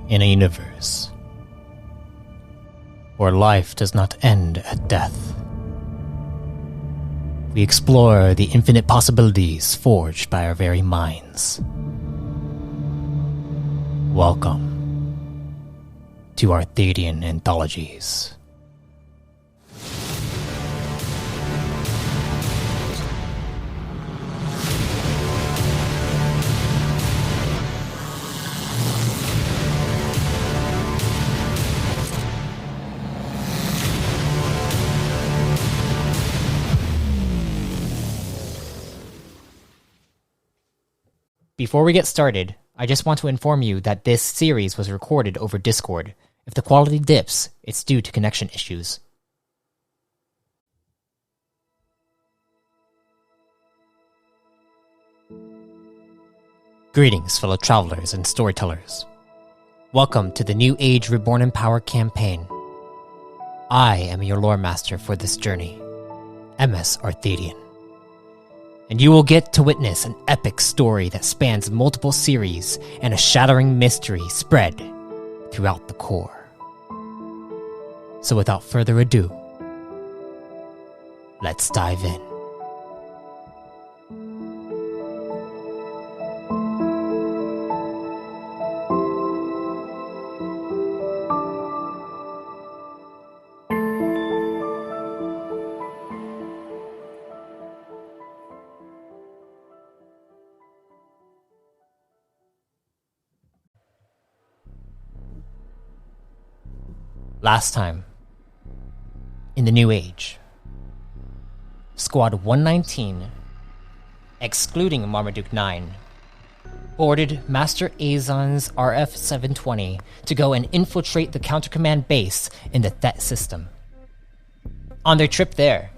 In a universe where life does not end at death, we explore the infinite possibilities forged by our very minds. Welcome to Arthadian Anthologies. Before we get started, I just want to inform you that this series was recorded over Discord. If the quality dips, it's due to connection issues. Greetings, fellow travelers and storytellers. Welcome to the New Age Reborn in Power campaign. I am your lore master for this journey, MS Arthadian. And you will get to witness an epic story that spans multiple series and a shattering mystery spread throughout the core. So without further ado, let's dive in. Last time, in the New Age, Squad 119, excluding Marmaduke 9, boarded Master Azon's RF-720 to go and infiltrate the counter-command base in the Thet system. On their trip there,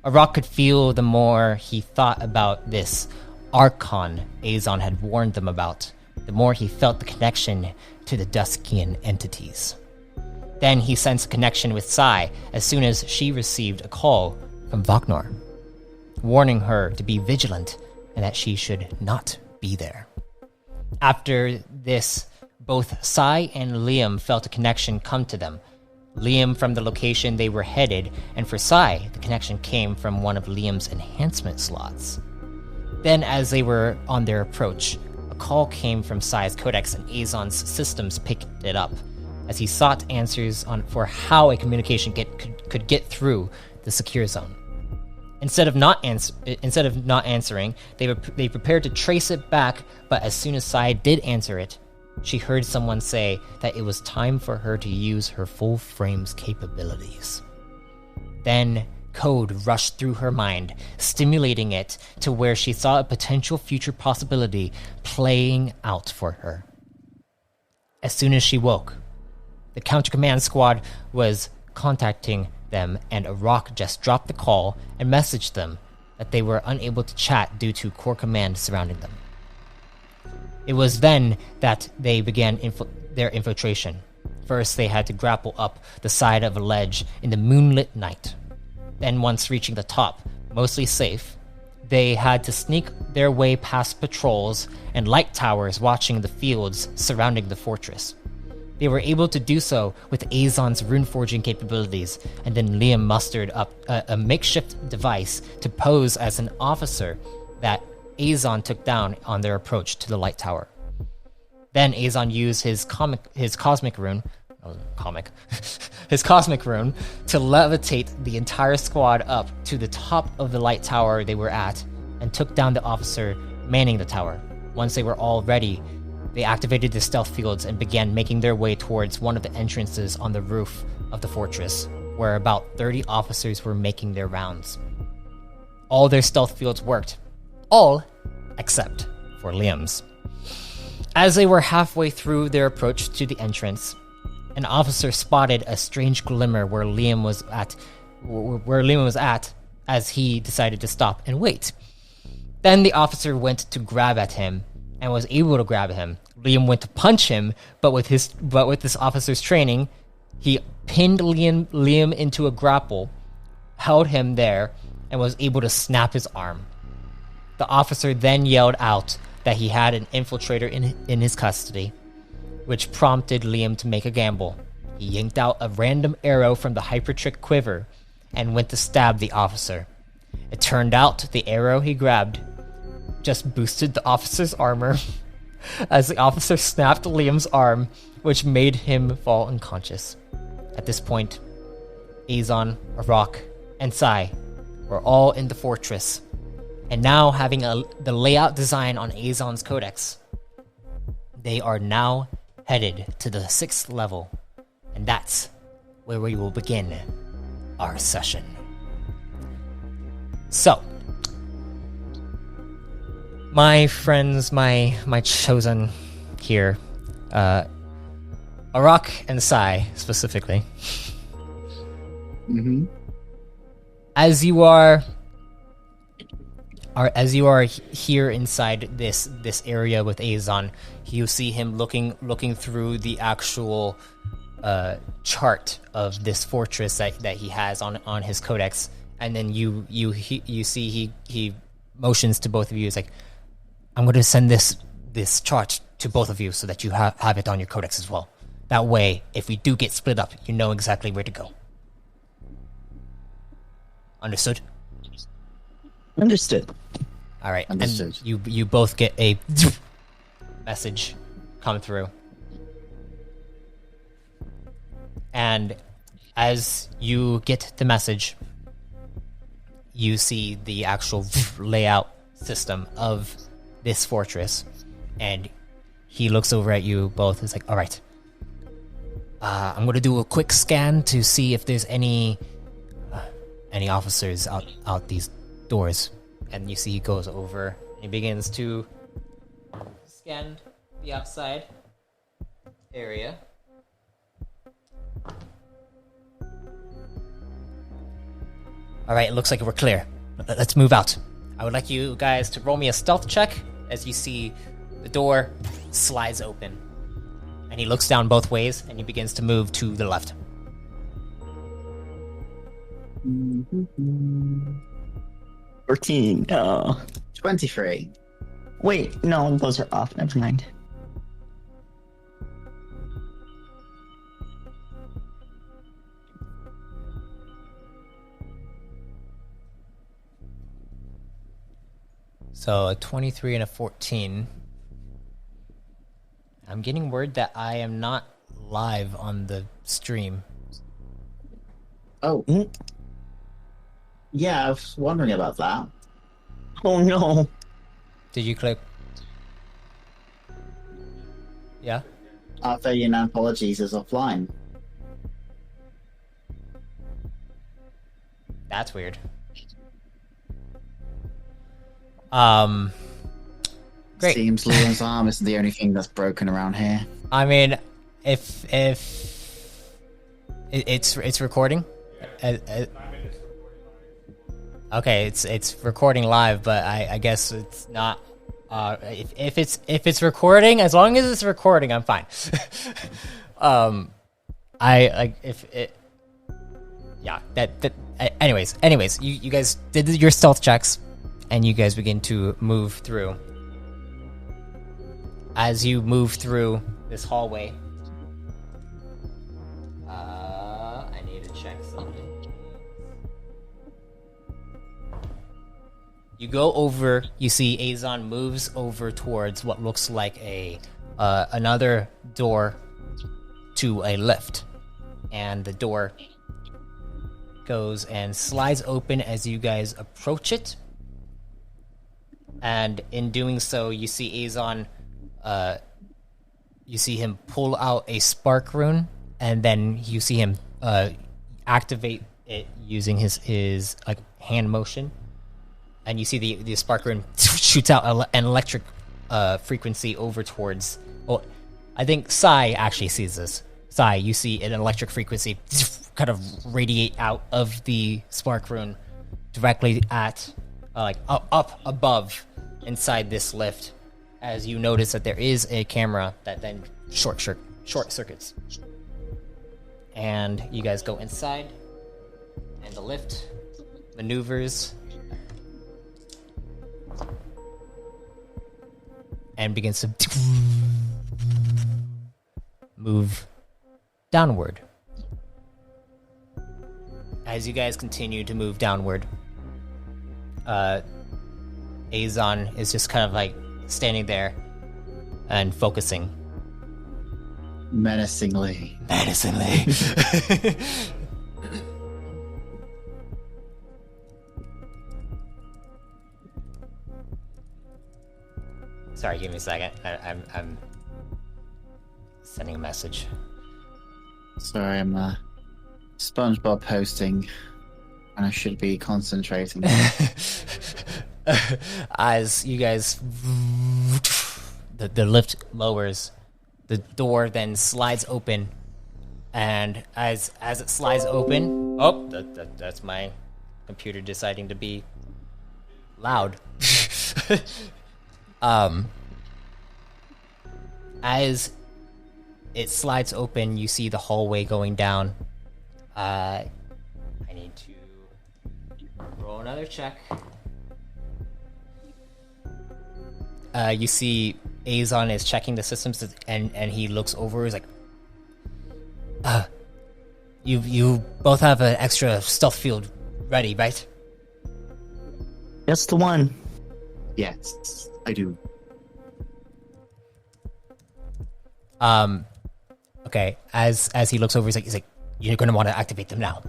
Arak could feel the more he thought about this Archon Azon had warned them about, the more he felt the connection to the Duskian entities. Then he sensed a connection with Sai as soon as she received a call from Vaknor, warning her to be vigilant and that she should not be there. After this, both Sai and Liam felt a connection come to them. Liam from the location they were headed, and for Sai, the connection came from one of Liam's enhancement slots. Then as they were on their approach, a call came from Sai's codex and Azon's systems picked it up, as he sought answers for how a communication could get through the secure zone. Instead of not answering, they prepared to trace it back, but as soon as Sai did answer it, she heard someone say that it was time for her to use her full frame's capabilities. Then code rushed through her mind, stimulating it to where she saw a potential future possibility playing out for her. As soon as she woke, the counter-command squad was contacting them, and Arak just dropped the call and messaged them that they were unable to chat due to core command surrounding them. It was then that they began their infiltration. First, they had to grapple up the side of a ledge in the moonlit night. Then, once reaching the top, mostly safe, they had to sneak their way past patrols and light towers watching the fields surrounding the fortress. They were able to do so with Azon's rune-forging capabilities, and then Liam mustered up a makeshift device to pose as an officer that Azon took down on their approach to the light tower. Then Azon used his cosmic rune his cosmic rune to levitate the entire squad up to the top of the light tower they were at, and took down the officer manning the tower. Once they were all ready, they activated the stealth fields and began making their way towards one of the entrances on the roof of the fortress, where about 30 officers were making their rounds. All their stealth fields worked. All except for Liam's. As they were halfway through their approach to the entrance, an officer spotted a strange glimmer where Liam was at as he decided to stop and wait. Then the officer went to grab at him and was able to grab him. Liam went to punch him, but with this officer's training, he pinned Liam into a grapple, held him there, and was able to snap his arm. The officer then yelled out that he had an infiltrator in his custody. which prompted Liam to make a gamble. He yanked out a random arrow from the hypertrick quiver and went to stab the officer. It turned out the arrow he grabbed just boosted the officer's armor as the officer snapped Liam's arm, which made him fall unconscious. At this point, Azon, Arak, and Sai were all in the fortress, and now having the layout design on Azon's codex, they are now headed to the 6th level, and that's where we will begin our session. So, my friends, my chosen here, Arak and Sai specifically. Mm-hmm. As you are here inside this area with Azon, you see him looking through the actual chart of this fortress that he has on his codex, and then you see he motions to both of you. It's like, I'm going to send this chart to both of you so that you have it on your codex as well. That way, if we do get split up, you know exactly where to go. Understood? Understood. All right. Understood. And you both get a message come through. And as you get the message, you see the actual layout system of this fortress, and he looks over at you both. It's like, all right, I'm going to do a quick scan to see if there's any officers out these doors. And you see he goes over and he begins to scan the outside area. All right, it looks like we're clear. Let's move out. I would like you guys to roll me a stealth check as you see the door slides open. And he looks down both ways and he begins to move to the left. 14. 23. Wait, no, those are off. Never mind. So a 23 and a 14. I'm getting word that I am not live on the stream. Oh. Yeah, I was wondering about that. Oh no. Did you click? Yeah? After your apologies is offline. That's weird. Great. Seems Liam's arm isn't the only thing that's broken around here. I mean, if it's recording, okay, it's recording live, but I guess it's not. If it's recording, as long as it's recording, I'm fine. I like if it. Yeah. Anyways, you guys did your stealth checks, and you guys begin to move through. As you move through this hallway, I need to check something. You go over, you see Azon moves over towards what looks like another door to a lift. And the door goes and slides open as you guys approach it. And in doing so, you see Azon, you see him pull out a spark rune, and then you see him activate it using his like hand motion, and you see the spark rune shoots out an electric frequency over towards. Well, I think Sai actually sees this. Sai, you see an electric frequency kind of radiate out of the spark rune directly at up above inside this lift. As you notice that there is a camera that then short circuits. And you guys go inside, and the lift maneuvers and begins to move downward. As you guys continue to move downward, Azon is just kind of like standing there and focusing. Menacingly. Sorry, give me a second. I'm sending a message. Sorry, I'm SpongeBob hosting, and I should be concentrating. As you guys, the lift lowers, the door then slides open, and as it slides open, that's my computer deciding to be loud. As it slides open, you see the hallway going down. I need to roll another check. You see Azon is checking the systems, and he looks over. He's like, "You both have an extra stealth field ready, right?" Just the one. Yes, I do. Okay. As he looks over, he's like, "You're gonna want to activate them now."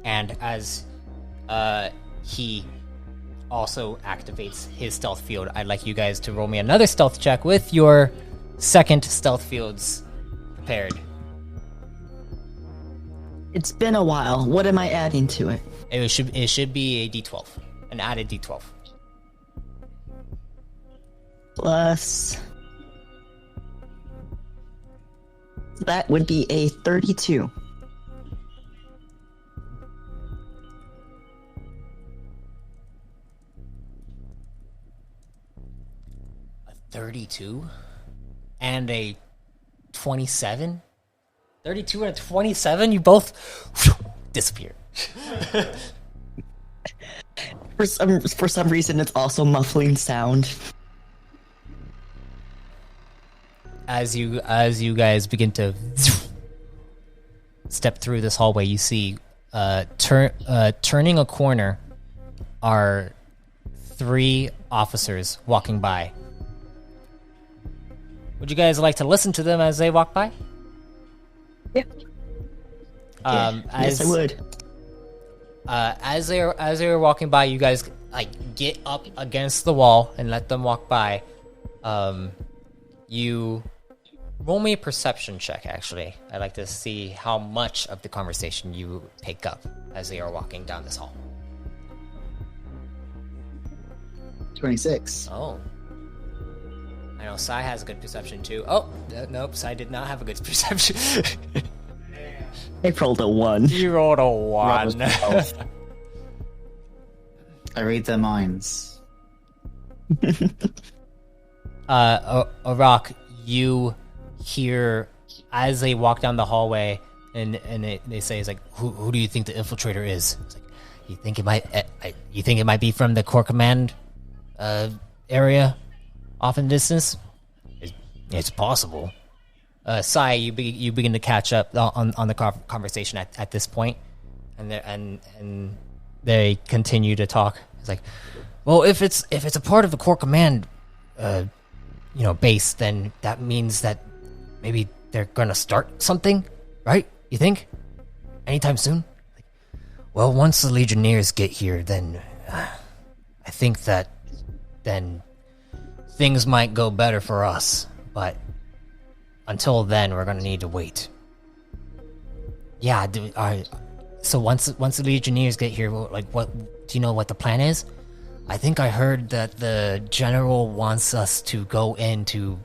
And as he also activates his stealth field, I'd like you guys to roll me another stealth check with your second stealth fields prepared. It's been a while. What am I adding to it? It should be a D12, an added D12. Plus... that would be a 32. 32 and a 27. 32 and a 27. You both disappear. For some reason, it's also muffling sound. As you guys begin to step through this hallway, you see turning a corner are 3 officers walking by. Would you guys like to listen to them as they walk by? Yeah. Yes, I would. As they're walking by, you guys like get up against the wall and let them walk by. You roll me a perception check. Actually, I'd like to see how much of the conversation you pick up as they are walking down this hall. 26. Oh. I know Sai has a good perception too. Oh, nope, Sai did not have a good perception. I rolled a 1. You rolled a Rob was 1. 12. I read their minds. Arak, you hear as they walk down the hallway, and they say, "It's like, who do you think the infiltrator is?" It's like, you think it might be from the core command area off in the distance? It's possible. Sai, you begin to catch up on the conversation at this point, and they continue to talk. It's like, well, if it's a part of the core command, base, then that means that maybe they're gonna start something, right? You think? Anytime soon? Well, once the Legionnaires get here, then I think that then things might go better for us. But until then, we're gonna need to wait. Yeah. So once the Legionnaires get here, what do you know what the plan is? I think I heard that the general wants us to go in to,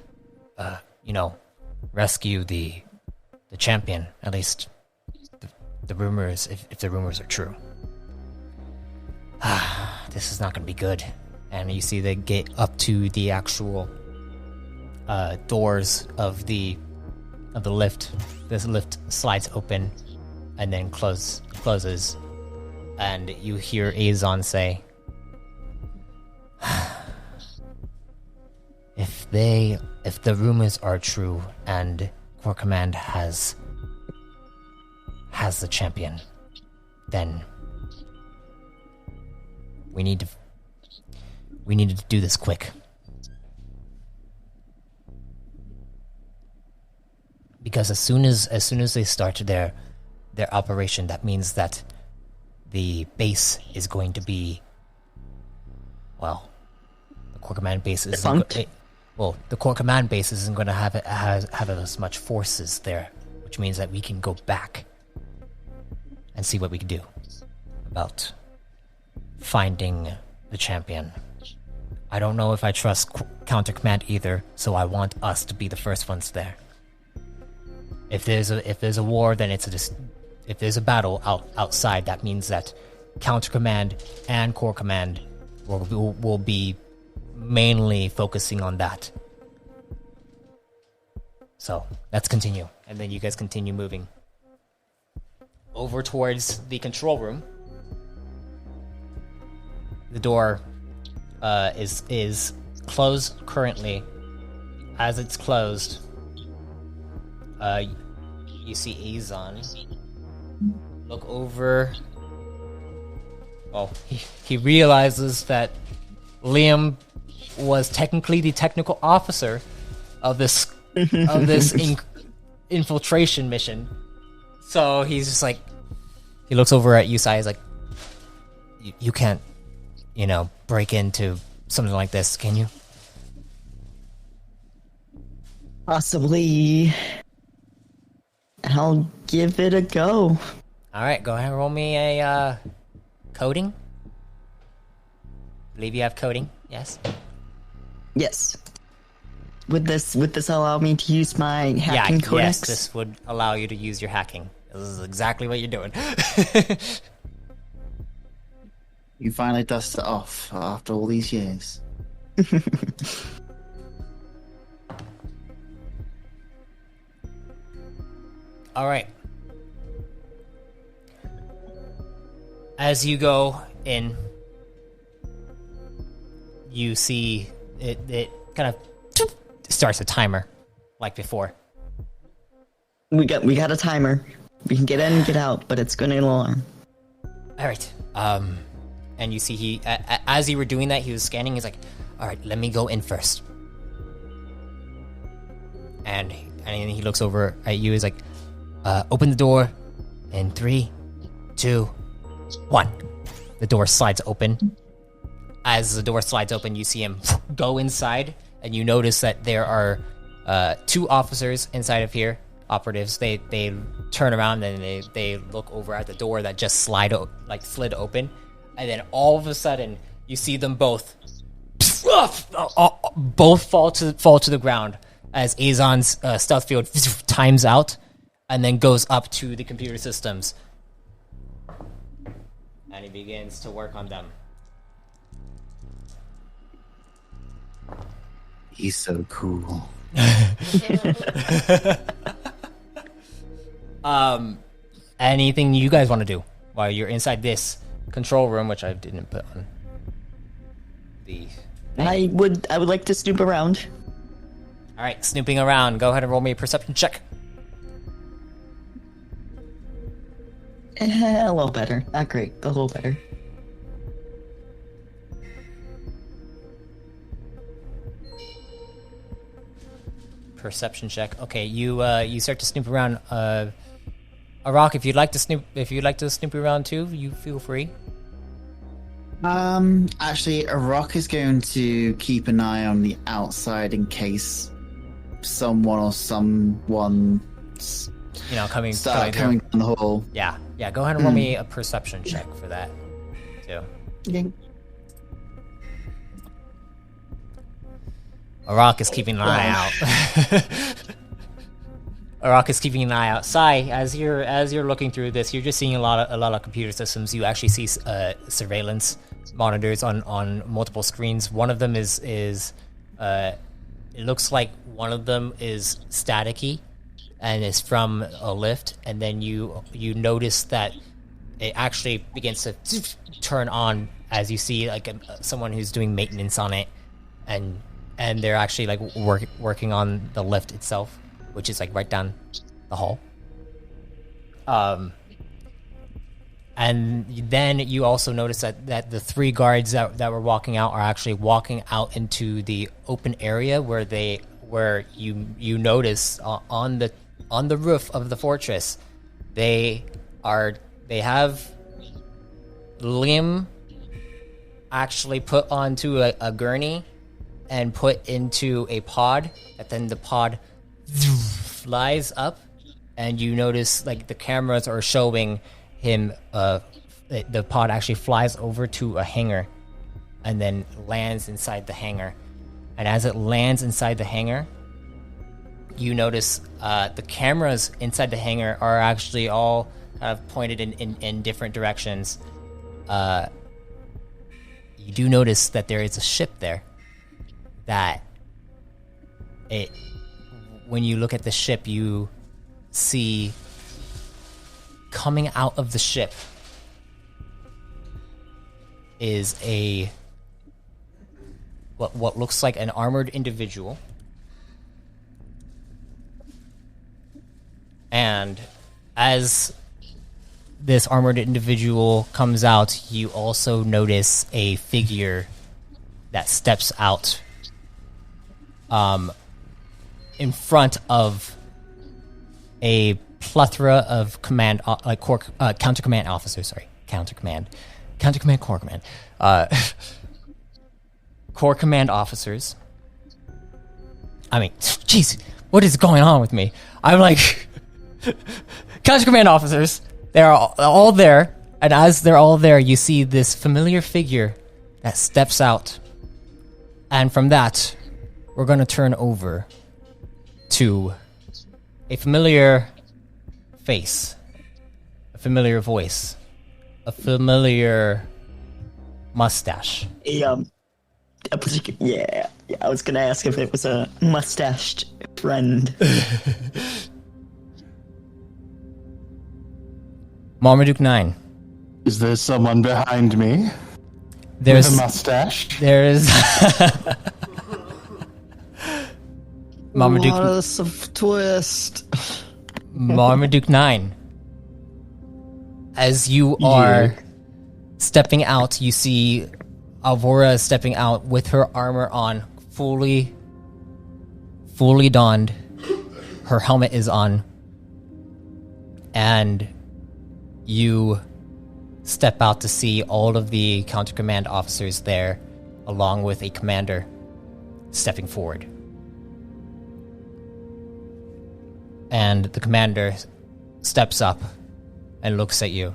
rescue the champion. At least the rumors, if the rumors are true. This is not going to be good. And you see they get up to the actual doors of the lift. This lift slides open and then closes, and you hear Azon say, If the rumors are true and Core Command has the champion, then we need to do this quick. Because as soon as they start their operation, that means that the base is going to be, well, the Core Command base is the Core Command base isn't going to have as much forces there, which means that we can go back and see what we can do about finding the champion. I don't know if I trust Counter Command either, so I want us to be the first ones there. If there's a war, then if there's a battle outside, that means that Counter Command and Core Command will be mainly focusing on that. So let's continue, and then you guys continue moving over towards the control room. The door is closed currently. As it's closed, you see Azon look over. Well, he realizes that Liam was technically the technical officer of this infiltration mission. So he's just like, he looks over at Yusai. He's like, you can't, break into something like this, can you? Possibly. I'll give it a go. All right, go ahead and roll me a coding. Believe you have coding, yes? Yes. Would this allow me to use my hacking codex? Yes, this would allow you to use your hacking. This is exactly what you're doing. You finally dust it off after all these years. All right. As you go in, you see it kind of starts a timer like before. We got a timer. We can get in and get out, but it's going to alarm. All right. And you see he as you were doing that, he was scanning. He's like, "All right, let me go in first." And he looks over at you. He's like, "Open the door in 3, 2, 1." The door slides open. As the door slides open, you see him go inside, and you notice that there are 2 officers inside of here, operatives. They turn around and they look over at the door that just slid open, and then all of a sudden you see them both fall to the ground as Azon's stealth field times out, and then goes up to the computer systems, and he begins to work on them. He's so cool. Anything you guys want to do while you're inside this control room, which I didn't put on the thing. I would like to snoop around. All right, snooping around. Go ahead and roll me a perception check. A little better. Not great, but a little better. Perception check. Okay, you start to snoop around. Arak, if you'd like to snoop around too, you feel free. Actually, Rock is going to keep an eye on the outside in case someone's coming coming down the hall. Yeah. Go ahead and roll me a perception check for that too. Okay. Arak is keeping an eye out. Arak is keeping an eye out. Sai, as you're looking through this, you're just seeing a lot of computer systems. You actually see surveillance monitors on multiple screens. One of them is it looks like one of them is staticky and is from a lift, and then you notice that it actually begins to turn on as you see like someone who's doing maintenance on it, and they're actually like working on the lift itself. which is like right down the hall. And then you also notice that the 3 guards that were walking out are actually walking out into the open area where you notice on the roof of the fortress, they have Liam actually put onto a gurney and put into a pod, that then the pod flies up, and you notice like the cameras are showing him, the pod actually flies over to a hangar and then lands inside the hangar. And as it lands inside the hangar, you notice the cameras inside the hangar are actually all kind of pointed in different directions. You do notice that there is a ship there. When you look at the ship, you see coming out of the ship is what looks like an armored individual. And as this armored individual comes out, you also notice a figure that steps out in front of a plethora of counter command officers. Sorry, counter command, core command, core command officers. I mean, jeez, what is going on with me? I'm like, counter command officers. They're all there, and as they're all there, you see this familiar figure that steps out. And from that, we're going to turn over to a familiar face, a familiar voice, a familiar mustache. I was gonna ask if it was a mustached friend. Marmaduke 9. Is there someone behind me? There's with a mustache? There's Marmaduke. Lots of twist. Marmaduke 9. As you are stepping out, you see Alvora stepping out with her armor on, fully donned. Her helmet is on. And you step out to see all of the counter command officers there, along with a commander stepping forward. And the commander steps up and looks at you.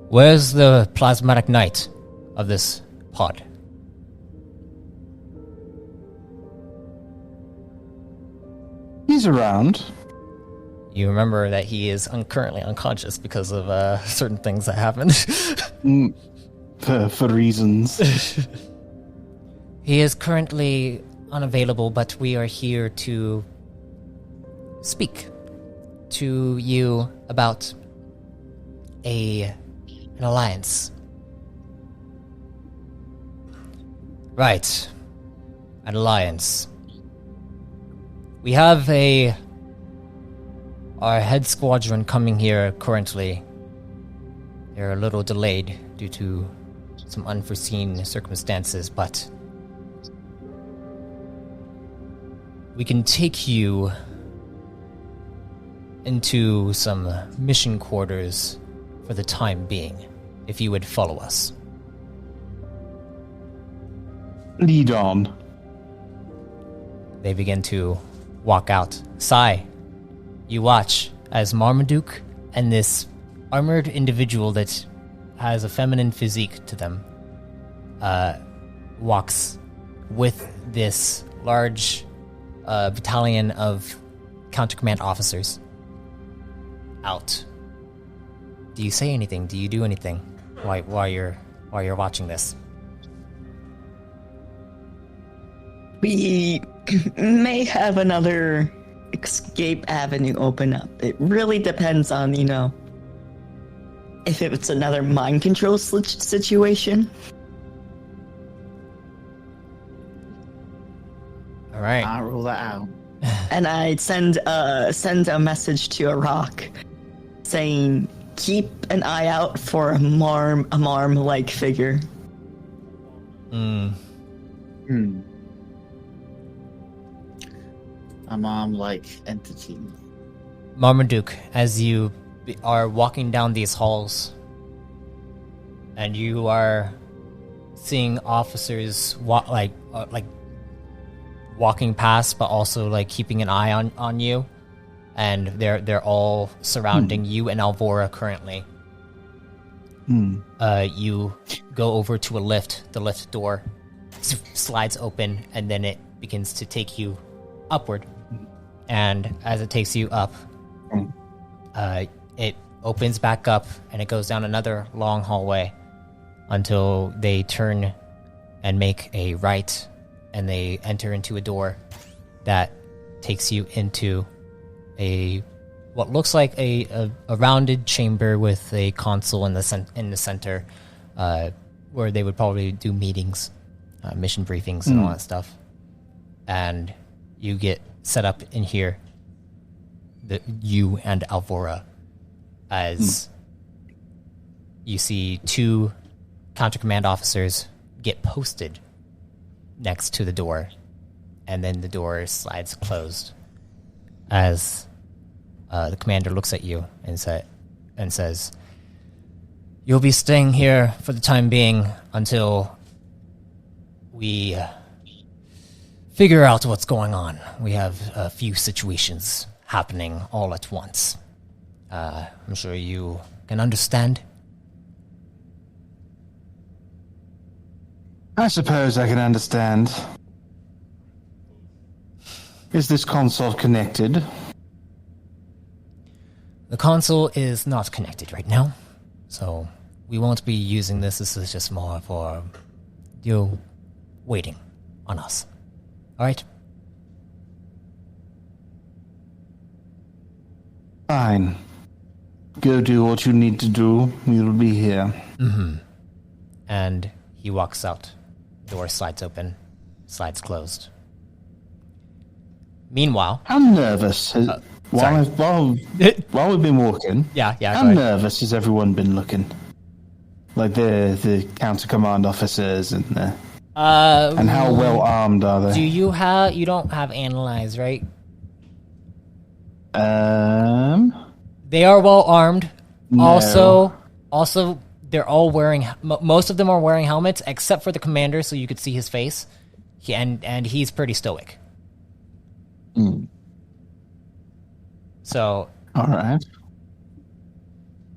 Where's the plasmatic knight of this pod? He's around. You remember that he is currently unconscious because of certain things that happened. For reasons. He is currently unavailable, but we are here to speak to you about an alliance. Right. An alliance. We have our head squadron coming here currently. They're a little delayed due to some unforeseen circumstances, but we can take you into some mission quarters for the time being, if you would follow us. Lead on. They begin to walk out. Sai, you watch as Marmaduke and this armored individual that has a feminine physique to them walks with this large battalion of counter-command officers out. Do you say anything? Do you do anything while you're watching this? We may have another escape avenue open up. It really depends on, if it's another mind control situation. right. Can't rule that out. And I send a message to a rock saying, keep an eye out for a marm-like figure. A mom-like entity. Marmaduke, as you are walking down these halls, and you are seeing officers walking past, but also like keeping an eye on you, and they're all surrounding you and Alvora currently. You go over to a lift. The lift door slides open, and then it begins to take you upward. And as it takes you up, it opens back up, and it goes down another long hallway until they turn and make a right, and they enter into a door that takes you into what looks like a rounded chamber with a console in the center, where they would probably do meetings, mission briefings, and all that stuff. And you get set up in here, you and Alvora, as you see two counter command officers get posted next to the door, and then the door slides closed as the commander looks at you and says, "You'll be staying here for the time being until we figure out what's going on. We have a few situations happening all at once. I'm sure you can understand." I suppose I can understand. Is this console connected? The console is not connected right now, so we won't be using this. This is just more for you waiting on us. All right? Fine. Go do what you need to do. We'll be here. And he walks out. Door slides open, slides closed. Meanwhile, How nervous while we've been walking? yeah, How go ahead. nervous has everyone been looking? Like the counter command officers and how well armed are they? You don't have analyze, right? They are well armed. No. Also, they're all wearing. Most of them are wearing helmets, except for the commander, so you could see his face. And he's pretty stoic. So, all right.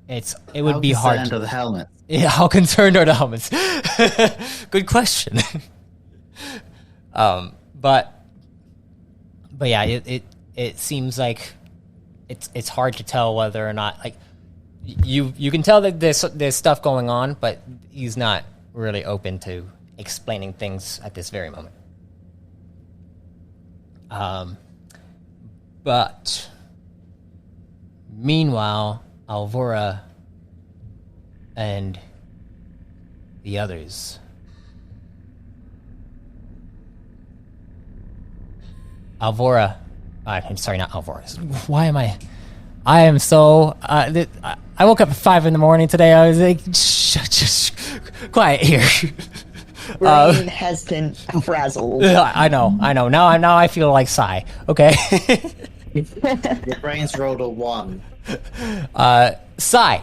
it would be hard. Under the helmet. Yeah, how concerned are the helmets? Good question. But yeah, it seems like it's hard to tell whether or not, like, you can tell that there's stuff going on, but he's not really open to explaining things at this very moment. But meanwhile, Alvora and the others. Alvora. I'm sorry, not Alvora. Why am I? I am so. I woke up at 5 a.m. today. I was like, shh, quiet here. Brain has been frazzled. I know. Now I feel like Psy. Okay. Your brain's rolled a 1. Psy.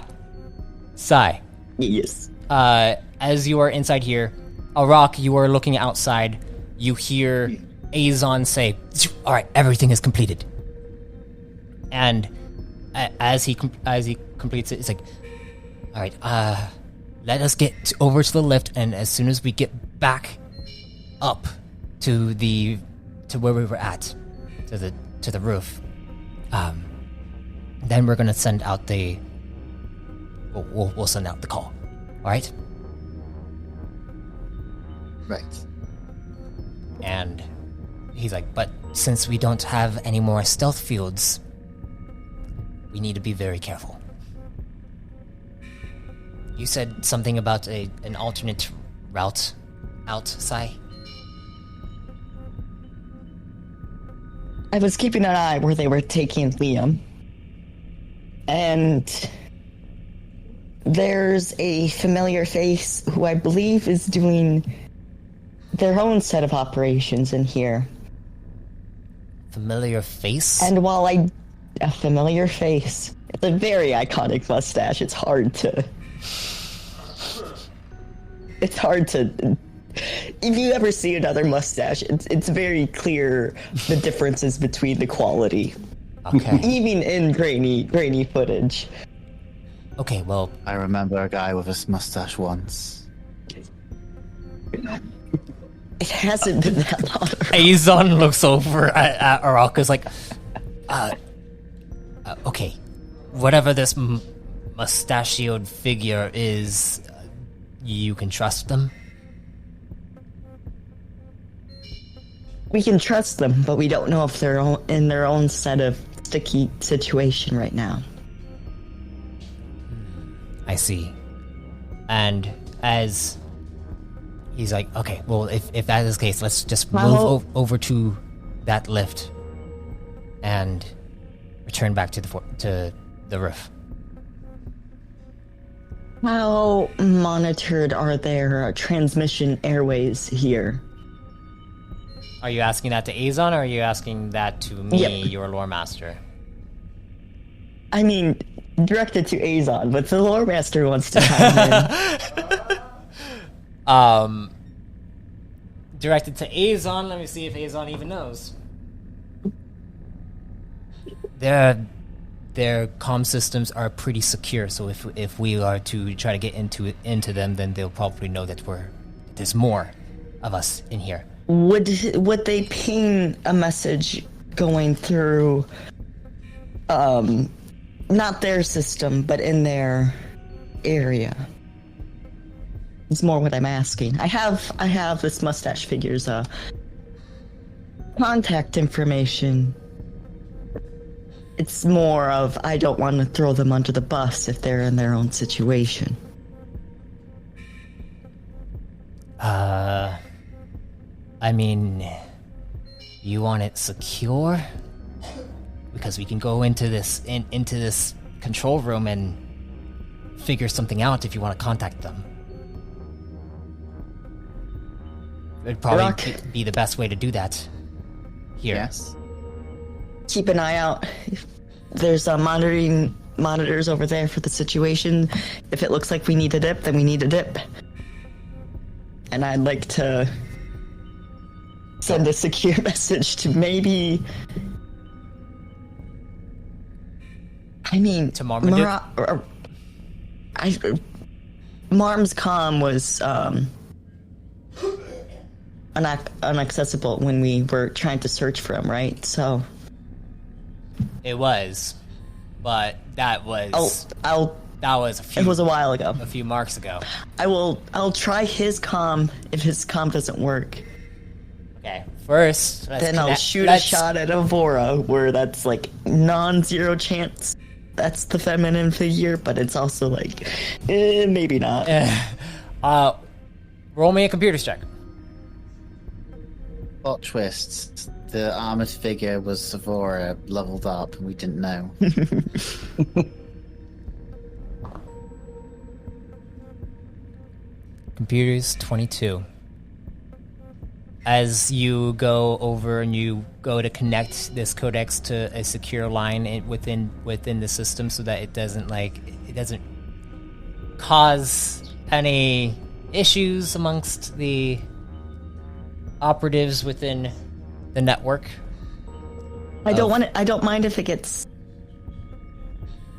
Yes. As you are inside here, Arak, you are looking outside. You hear Azon say, "All right, everything is completed." And as he completes it, it's like, "All right, let us get over to the lift, and as soon as we get back up to where we were at, to the roof, then we're gonna send out we'll send out the call. All right?" Right. And he's like, "But since we don't have any more stealth fields, we need to be very careful." You said something about an alternate route out, Sai? I was keeping an eye where they were taking Liam. And there's a familiar face who I believe is doing their own set of operations in here. Familiar face? And while a familiar face. It's a very iconic mustache. It's hard to... If you ever see another mustache, it's very clear the differences between the quality. Okay. Even in grainy footage. Okay, well... I remember a guy with a mustache once. It hasn't been that long. Azon looks over at Araka's like, okay, whatever this mustachioed figure is, you can trust them? We can trust them, but we don't know if they're in their own set of sticky situation right now. I see. And as he's like, okay, well, if that is the case, let's just move over to that lift and return back to the roof. How monitored are their transmission airways here? Are you asking that to Azon, or are you asking that to me, Yep. your lore master? I mean, directed to Azon, but the lore master wants to chime in. Directed to Azon. Let me see if Azon even knows. Their comm systems are pretty secure, so if we are to try to get into them, then they'll probably know that there's more of us in here. Would they ping a message going through, not their system, but in their area? It's more what I'm asking. I have this mustache figure's contact information. It's more of, I don't want to throw them under the bus if they're in their own situation. I mean, you want it secure? Because we can go into this control room and figure something out if you want to contact them. It'd probably be the best way to do that. Here. Yes. Keep an eye out. If there's monitors over there for the situation. If it looks like we need a dip, then we need a dip. And I'd like to send a secure message to maybe... I mean... To Marmaduke? Marm's comm was inaccessible when we were trying to search for him, right? So... It was, but that was... That was it was a while ago. A few marks ago. I'll try his comm if his comm doesn't work. Okay, first, I'll shoot a shot at Avora, where that's like non-zero chance. That's the feminine figure, but it's also like, maybe not. Roll me a computer check. Plot twists. The armored figure was Savora leveled up, and we didn't know. Computers 22. As you go over and you go to connect this codex to a secure line within the system, so that it doesn't cause any issues amongst the operatives within the network. I don't mind if it gets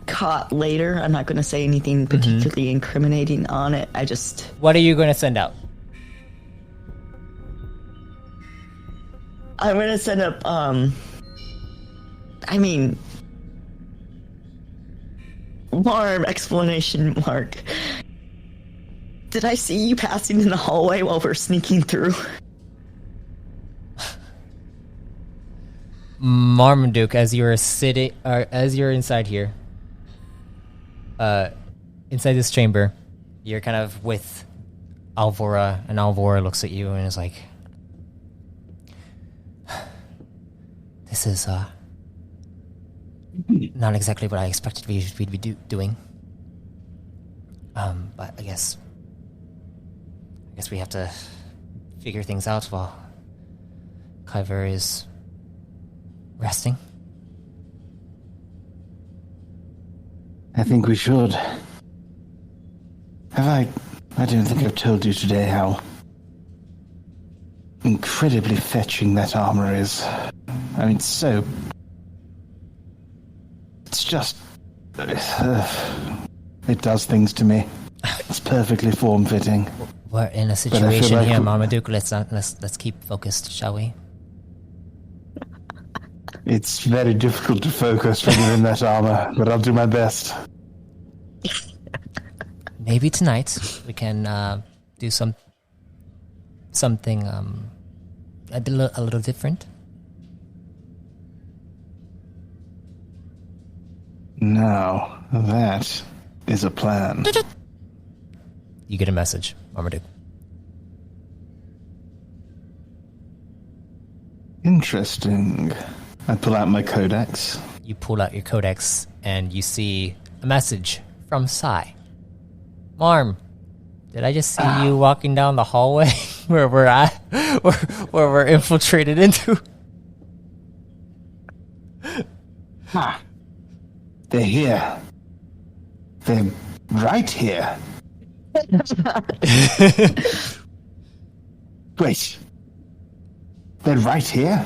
caught later. I'm not going to say anything particularly incriminating on it. What are you going to send out? I'm going to send up, Marm, explanation mark. Did I see you passing in the hallway while we're sneaking through? Marmaduke, as you're inside here, inside this chamber, you're kind of with Alvora, and Alvora looks at you and is like, This is not exactly what I expected we'd be doing. But I guess we have to figure things out while Kyver is resting. I think we should. I don't think I've told you today how incredibly fetching that armor is. I mean, it's just... it does things to me. It's perfectly form-fitting. We're in a situation here, Marmaduke. Let's keep focused, shall we? It's very difficult to focus when you're in that armor, but I'll do my best. Maybe tonight we can do something a little different. Now, that is a plan. You get a message, Marmaduke. Interesting. I pull out my codex. You pull out your codex and you see a message from Sai. Marm, did I just see you walking down the hallway where we're at? Where we're infiltrated into? They're here. They're right here. Wait. They're right here?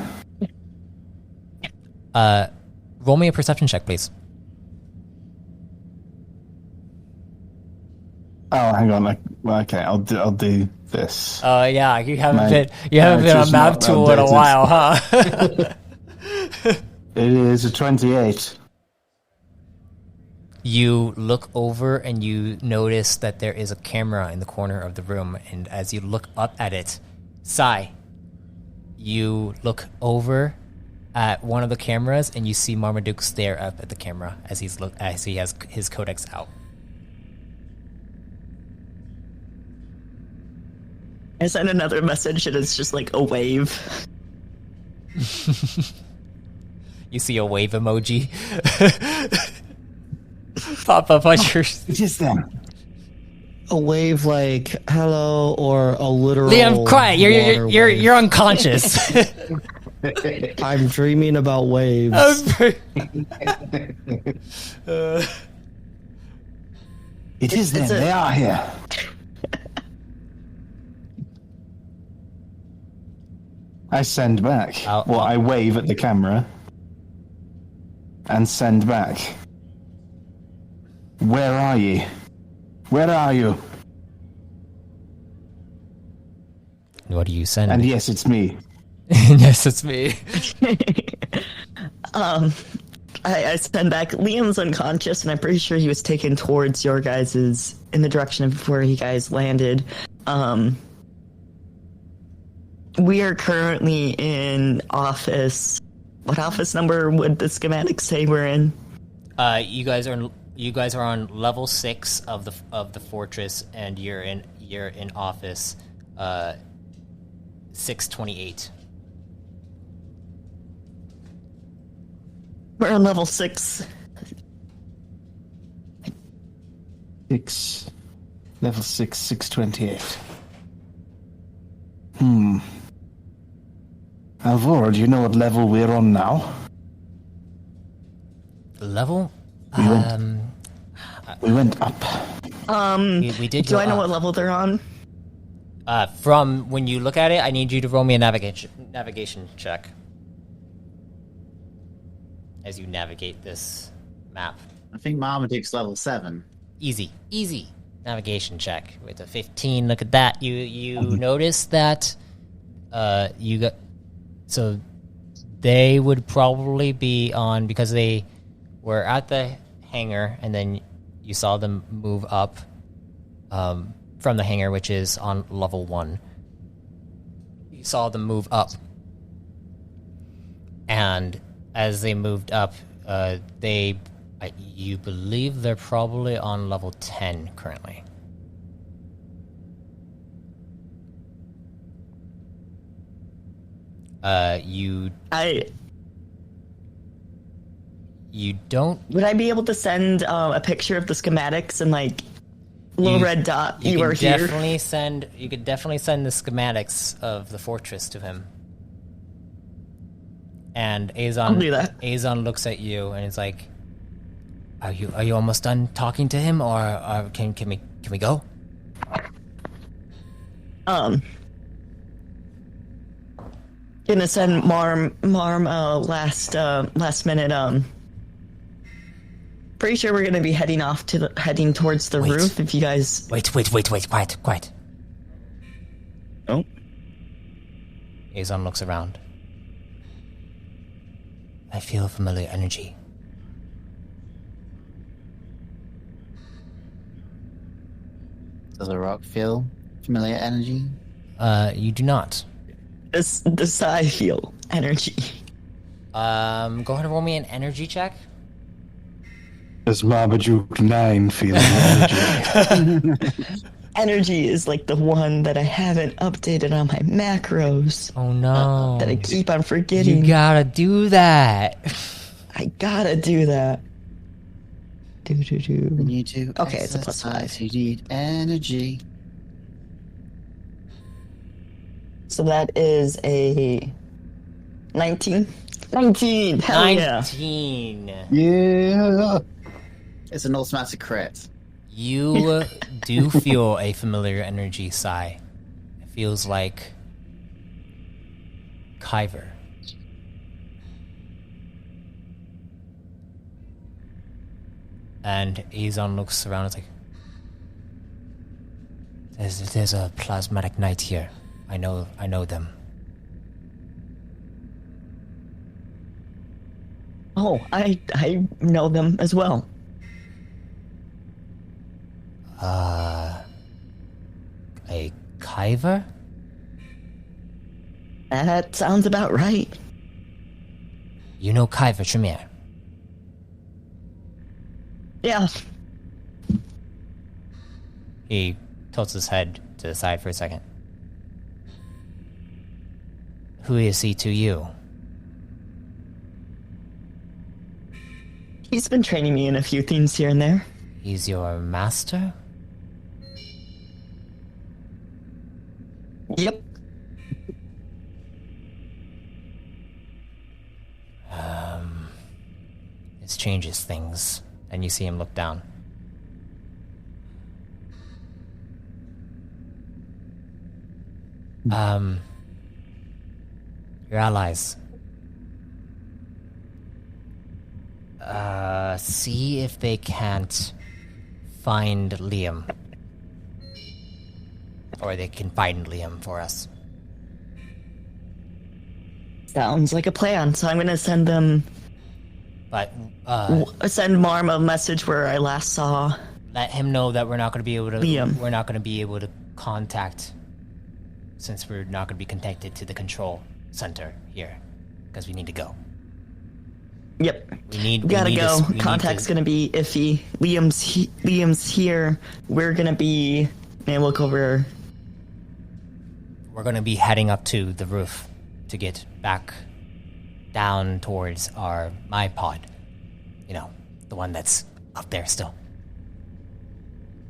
Roll me a perception check, please. Oh, hang on. Okay, I'll do this. Oh yeah, you haven't been on map tool in a while, huh? It is a 28. You look over and you notice that there is a camera in the corner of the room, and as you look up at it, Sai, you look over at one of the cameras and you see Marmaduke stare up at the camera as he has his codex out. I send another message and it's just like a wave. You see a wave emoji pop up on your... It is them. A wave like hello or a literal... Liam, quiet! You're unconscious. I'm dreaming about waves. It is them. They are here. I send back. I wave at the camera and send back. Where are ye? Where are you? What do you send? And yes, it's me. Yes, it's me. I send back. Liam's unconscious, and I'm pretty sure he was taken towards your guys's in the direction of where you guys landed. We are currently in office. What office number would the schematic say we're in? You guys are on level 6 of the fortress, and you're in office 628. We're on level 6. Level 6, 628. Alvor, do you know what level we're on now? Level? We went up. We did. Do I know what level they're on? From when you look at it, I need you to roll me a navigation check as you navigate this map. I think Marmaduke's level 7. Easy navigation check with a 15. Look at that. You notice that you got, so they would probably be on, because they were at the hangar and then you saw them move up from the hangar, which is on level 1. You saw them move up, and as they moved up, you believe they're probably on level 10 currently. You don't. Would I be able to send a picture of the schematics and like little red dot? You are here. You could definitely send the schematics of the fortress to him. And I'll do that. Azon looks at you and is like, "Are you almost done talking to him, or can we go?" Gonna send Marm last minute. Pretty sure we're gonna be heading towards the roof. If you guys wait, quiet. Oh, Azon looks around. I feel familiar energy. Does a rock feel familiar energy? You do not. This I feel energy. Go ahead and roll me an energy check. Does Marmaduke 9 feel the energy? Energy is like the one that I haven't updated on my macros. Oh no. That I keep on forgetting. You gotta do that. I gotta do that. Do. When you do Okay, it's a plus exercise, 5. You need energy. So that is a 19. 19! Hell yeah. 19. Yeah. It's an automatic crit. You do feel a familiar energy, Sai. It feels like Kyver. And Azon looks around and is like, there's a plasmatic knight here. I know them. Oh, I know them as well. A Kyver? That sounds about right. You know Kyver Tremere? Yeah. He tilts his head to the side for a second. Who is he to you? He's been training me in a few things here and there. He's your master? Yep. This changes things. And you see him look down. Your allies. See if they can't find Liam. Or they can find Liam for us. Sounds like a plan. So I'm gonna send them. But Send Marm a message where I last saw. let him know that we're not going to be able to. Liam. We're not going to be able to contact, since we're not going to be connected to the control center here, because we need to go. Yep. We gotta need go. this- we Contact's need gonna be iffy. Liam's here. We're gonna be. And look over. We're going to be heading up to the roof to get back down towards my pod. You know, the one that's up there still.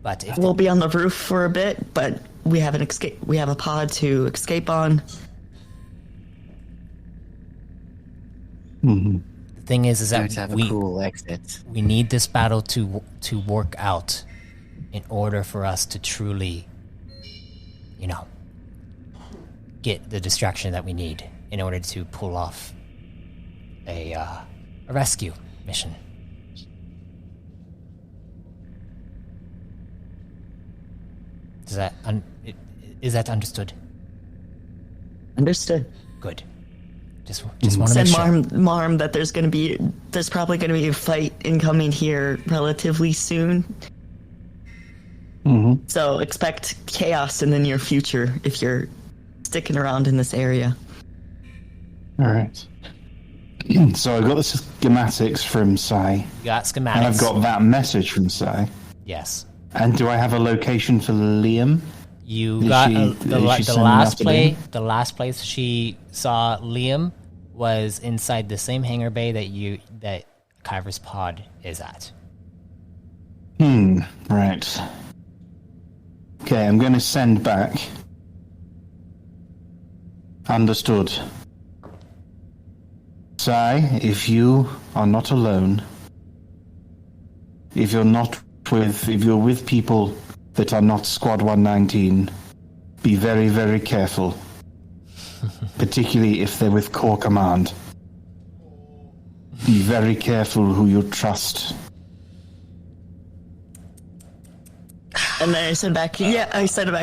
But if We'll be on the roof for a bit, but we have an escape. We have a pod to escape on. Mm-hmm. the thing is Going to that have a cool exit. we need this battle to work out in order for us to truly, you know, get the distraction that we need in order to pull off a rescue mission. Is that understood? Understood. Good. Just want to make Send sure. Marm that there's probably gonna be a fight incoming here relatively soon. Mm-hmm. So expect chaos in the near future if you're sticking around in this area. All right. So I got the schematics from Sai, You got schematics. and I've got that message from Sai. Yes. And do I have a location for Liam? You Did got she- the did she send me last after play. Liam? The last place she saw Liam was inside the same hangar bay that Kyver's pod is at. Right. Okay, I'm going to send back. Understood. Sai, if you are not alone, if you're with people that are not Squad 119, be very, very careful. Particularly if they're with Core Command. Be very careful who you trust. And then I sent back,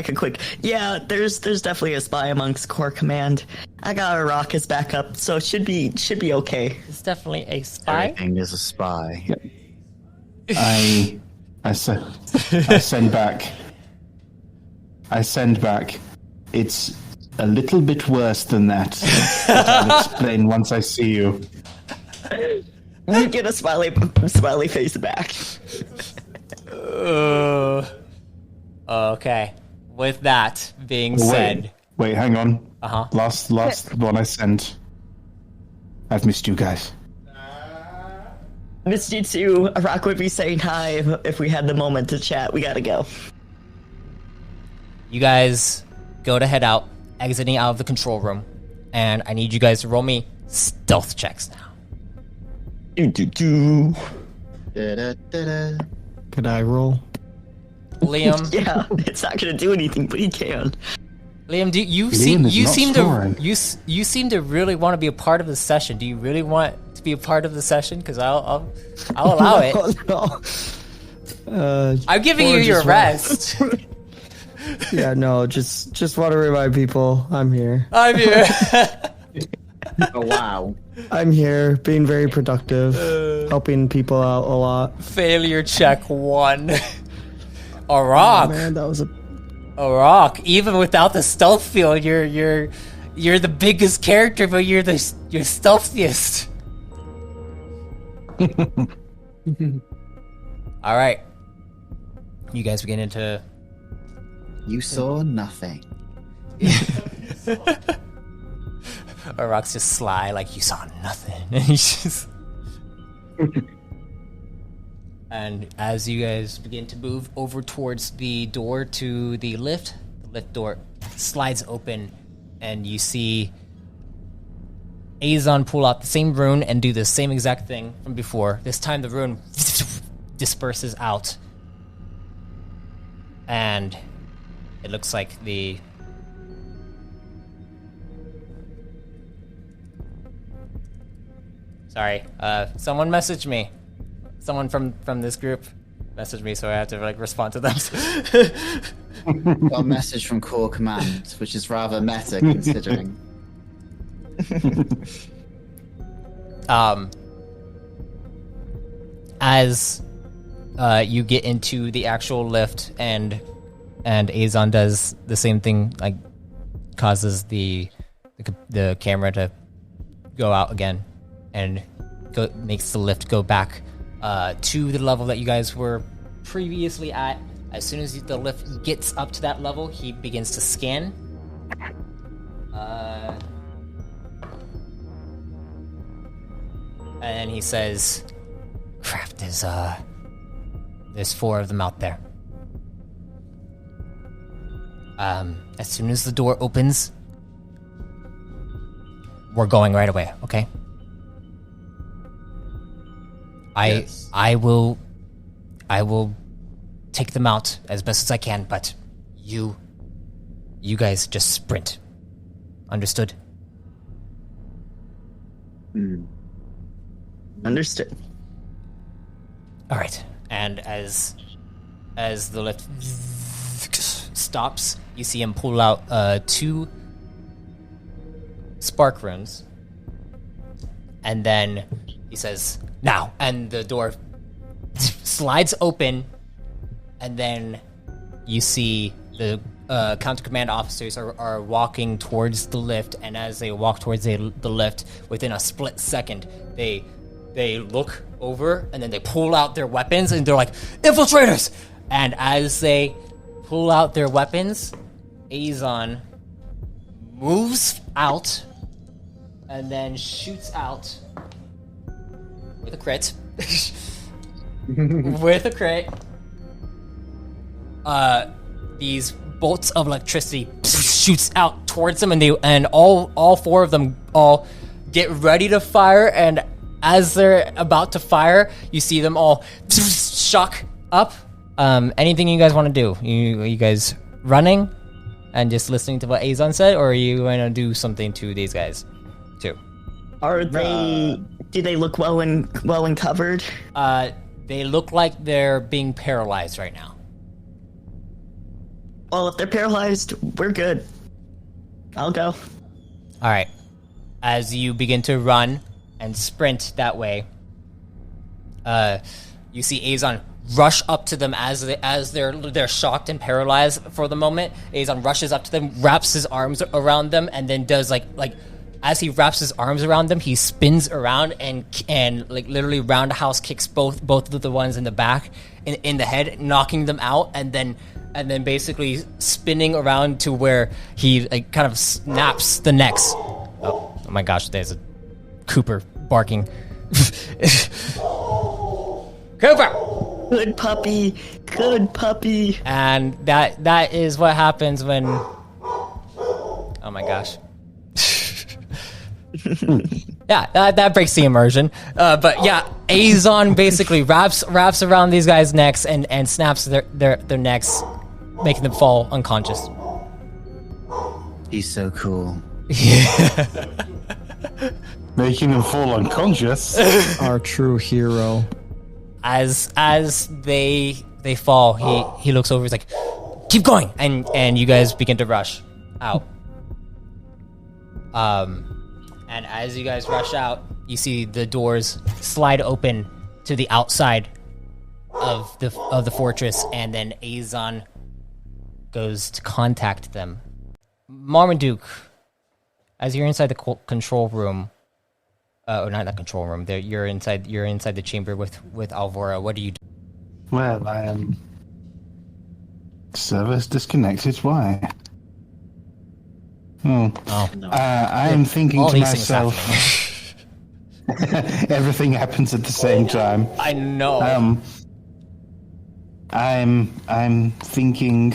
a quick, there's definitely a spy amongst Core Command. I got a Raucous backup, so it should be okay. It's definitely a spy. Everything is a spy. I send back. It's a little bit worse than that. But I'll explain once I see you. We get a smiley face back. Okay. With that being said... Wait, hang on. Uh-huh. Last one I sent. I've missed you guys. Missed you too. Rock would be saying hi if we had the moment to chat. We gotta go. You guys go to head out, exiting out of the control room, and I need you guys to roll me stealth checks now. Da-da-da-da. Could I roll? Liam, Yeah, it's not gonna do anything, but he can. Liam, you seem to really want to be a part of the session. Do you really want to be a part of the session? Because I'll allow it. No. I'm giving you your rest. Yeah, no, just want to remind people I'm here. I'm here. Oh, wow. I'm here, being very productive, helping people out a lot. Failure check 1. A Oh, rock. man, that was a Even without the stealth field, you're the biggest character, but you're stealthiest. All right, you guys begin into. You saw nothing. Rock's just sly, like you saw nothing. And he's just. And as you guys begin to move over towards the door to the lift door slides open, and you see Azon pull out the same rune and do the same exact thing from before. This time the rune disperses out, and it looks like the... Sorry, someone messaged me. Someone from this group messaged me, so I have to respond to them. Got a message from Core Command, which is rather meta considering. As you get into the actual lift, and Azon does the same thing, like causes the camera to go out again, and makes the lift go back to the level that you guys were previously at. As soon as the lift gets up to that level, he begins to scan. And he says, "Crap, there's 4 of them out there. As soon as the door opens, we're going right away, okay? Yes. I will take them out as best as I can, but you guys just sprint. Understood?" Understood. All right. And as the lift stops, you see him pull out 2 spark runes, and then he says, "Now!" And the door slides open, and then you see the counter command officers are walking towards the lift, and as they walk towards the lift, within a split second, they look over, and then they pull out their weapons, and they're like, "Infiltrators!" And as they pull out their weapons, Azon moves out, and then shoots out with a crit. With a crit. These bolts of electricity shoots out towards them, and all four of them all get ready to fire. And as they're about to fire, you see them all shock up. Anything you guys want to do? Are you guys running and just listening to what Azon said, or are you going to do something to these guys too? Are they? Do they look well and covered? They look like they're being paralyzed right now. Well, if they're paralyzed, we're good. I'll go. All right. As you begin to run and sprint that way, you see Azon rush up to them as they're shocked and paralyzed for the moment. Azon rushes up to them, wraps his arms around them, and then does like as he wraps his arms around them, he spins around and like literally roundhouse kicks both of the ones in the back in the head, knocking them out, and then basically spinning around to where he like kind of snaps the necks. Oh my gosh, there's a Cooper barking. Cooper! Good puppy. Good puppy. And that is what happens when... Oh my gosh. Yeah, that breaks the immersion. But yeah, Azon basically wraps around these guys' necks and snaps their necks, making them fall unconscious. He's so cool. Making them fall unconscious. Our true hero. As they fall, he looks over. He's like, "Keep going!" And you guys begin to rush out. And as you guys rush out, you see the doors slide open to the outside of the fortress, and then Azon goes to contact them. Marmaduke, as you're inside the control room, or not the control room, you're inside the chamber with Alvora. What do you do? Well, I am... Server's disconnected. Why? I am thinking all to these things myself... Everything happens at the same time. I know. I'm thinking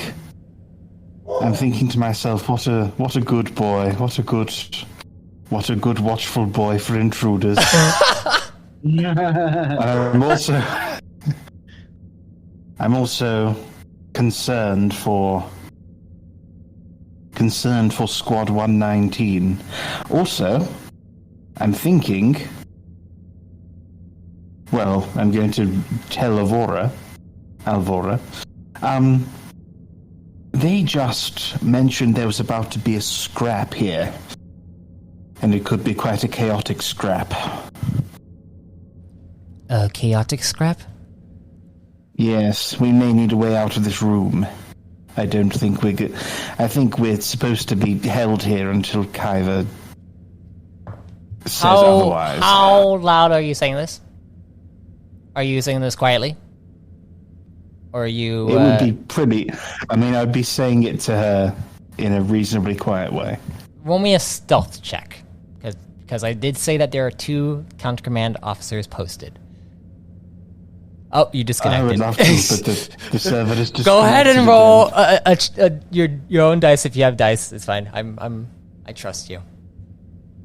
to myself, what a good boy, what a good watchful boy for intruders. I'm also concerned for Squad 119. Also, I'm thinking, well, I'm going to tell Alvora, they just mentioned there was about to be a scrap here. And it could be quite a chaotic scrap. A chaotic scrap? Yes, we may need a way out of this room. I don't think we're good. I think we're supposed to be held here until Kyver says otherwise. How loud are you saying this? Are you saying this quietly? Or are you... It would be pretty... I mean, I'd be saying it to her in a reasonably quiet way. Roll me a stealth check. Because I did say that there are 2 counter-command officers posted. Oh, you disconnected. I would love to, but the server is just... Go ahead and roll your own dice if you have dice. It's fine. I trust you.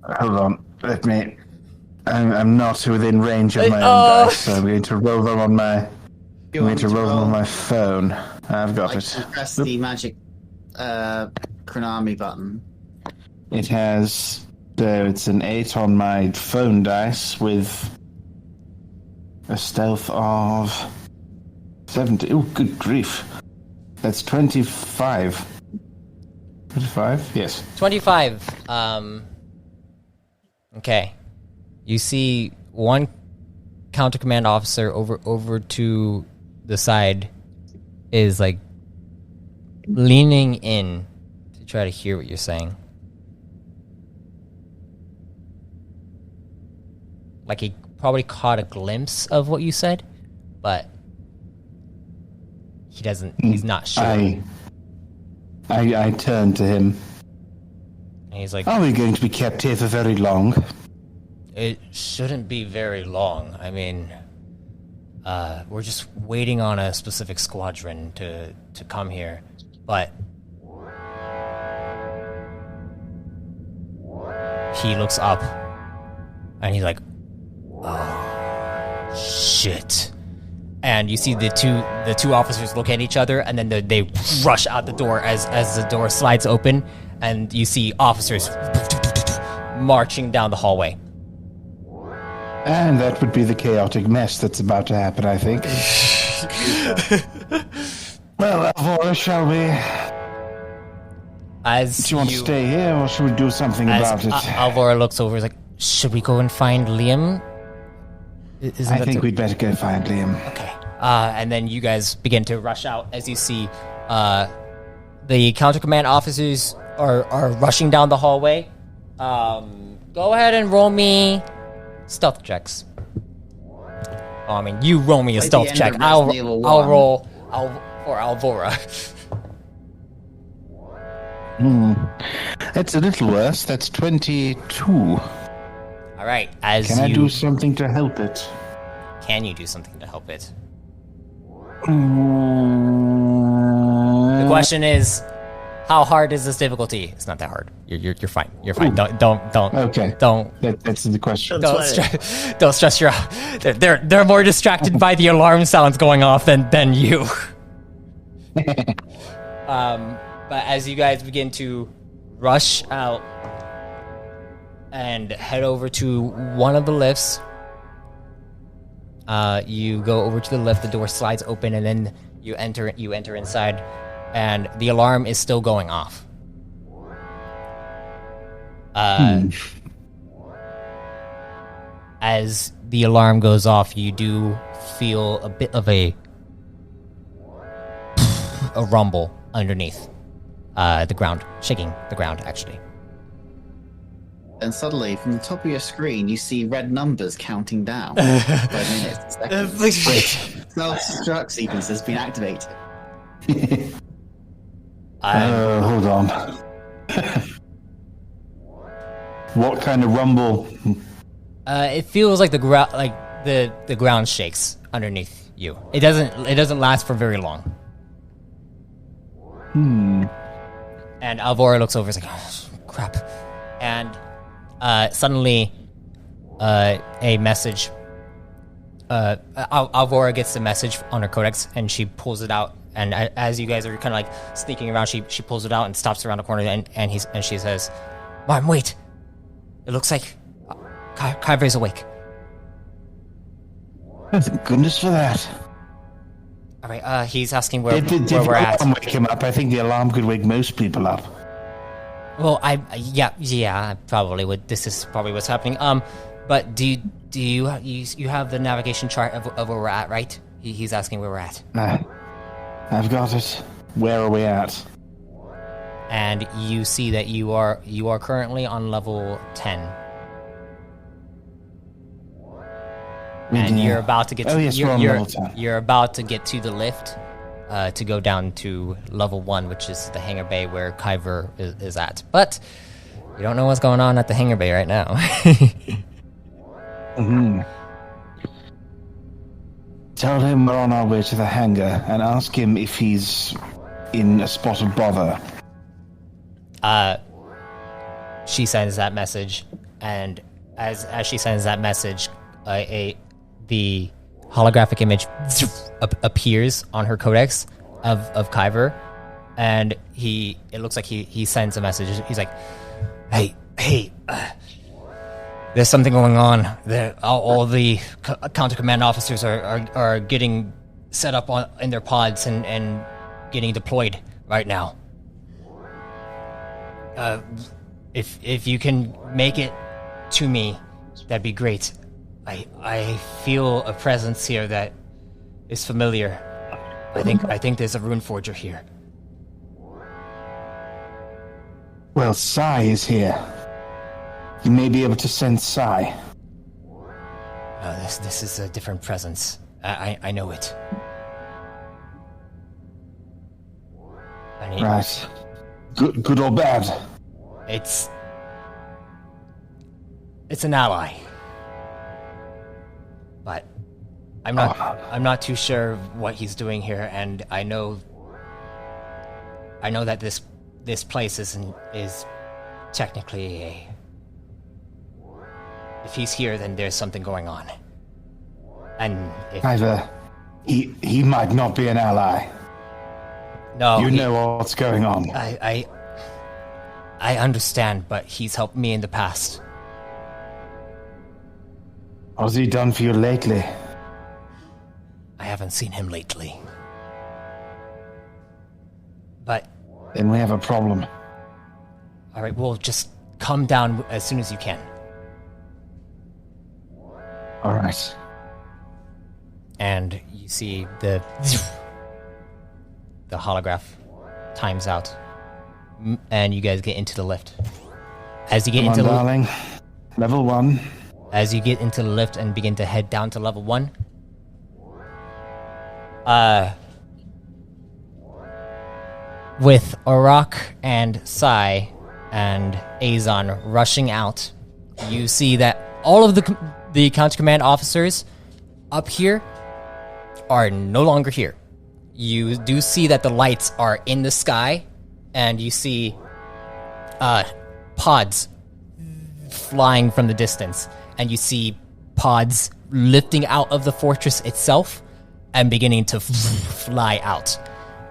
Hold on. Let me... I'm not within range of my own dice, so I'm going to roll them on my... I'm going to roll them on my phone. I've got it. Press the magic Chronami button. It has... So it's an 8 on my phone dice with a stealth of 70. Oh, good grief. That's 25. 25? Yes. 25. Okay. You see one counter command officer over to the side is like leaning in to try to hear what you're saying. Like he probably caught a glimpse of what you said, but he doesn't. He's not sure. I turn to him. And he's like, "Are we going to be kept here for very long?" It shouldn't be very long. I mean, we're just waiting on a specific squadron to come here. But he looks up and he's like, oh, shit. And you see the two officers look at each other, and then they rush out the door as the door slides open, and you see officers marching down the hallway. And that would be the chaotic mess that's about to happen, I think. Well, Alvora, shall we? Do you want to stay here, or should we do something about it? Alvora looks over, is like, should we go and find Liam? I think we'd better go find Liam. Okay. And then you guys begin to rush out as you see the counter command officers are rushing down the hallway. Go ahead and roll me stealth checks. Oh, I mean, you roll me a stealth check. I'll roll for Alvora. That's a little worse. That's 22. All right. Can I do something to help it? Can you do something to help it? The The question is, how hard is this difficulty? It's not that hard. You're fine. You're fine. Don't. Okay. Don't. That's the question. Don't stress your. They're more distracted by the alarm sounds going off than you. But as you guys begin to rush out and head over to one of the lifts, you go over to the lift. The door slides open, and then you enter inside, and the alarm is still going off. As the alarm goes off, you do feel a bit of a rumble underneath the ground, shaking the ground, actually. And suddenly, from the top of your screen, you see red numbers counting down by minutes, seconds. Self-destruct sequence has been activated. Hold on. What kind of rumble? It feels like the ground shakes underneath you. It doesn't last for very long. And Alvora looks over, and is like, oh, crap. And suddenly, a message. Alvora gets the message on her codex, and she pulls it out. And as you guys are kind of like sneaking around, she pulls it out and stops around the corner. And she says, "Mom, wait! It looks like Kyver's awake." Oh, thank goodness for that. All right. He's asking where Did we're at. The alarm wake him up? I think the alarm could wake most people up. Well, I probably would. This is probably what's happening. But do you have the navigation chart of where we're at, right? He's asking where we're at. I've got it. Where are we at? And you see that you are currently on level 10. And you're about to get to level 10. You're about to get to the lift to go down to level 1, which is the hangar bay where Kyver is at. But you don't know what's going on at the hangar bay right now. Tell him we're on our way to the hangar and ask him if he's in a spot of bother. She sends that message, and as she sends that message, the holographic image appears on her codex of Kyver, and it looks like he sends a message. He's like, hey, there's something going on. All the counter command officers are getting set up in their pods and getting deployed right now. If you can make it to me, that'd be great. I feel a presence here that is familiar. I think there's a rune forger here. Well, Sai is here. You may be able to sense Sai. No, this is a different presence. I know it. Right. Good or bad? It's an ally. but I'm not too sure what he's doing here, and I know that this place is technically if he's here, then there's something going on. And if Either he might not be an ally. no, You know what's going on. I understand, but he's helped me in the past. What's he done for you lately? I haven't seen him lately. But Then we have a problem. all right, well, just come down as soon as you can. All right. And you see the holograph times out, and you guys get into the lift. As you get Come on, into darling. Level 1. as you get into the lift and begin to head down to level 1, with Arak and Sai and Azon rushing out, you see that all of the counter command officers up here are no longer here. You do see that the lights are in the sky, and you see pods flying from the distance, and you see pods lifting out of the fortress itself and beginning to fly out,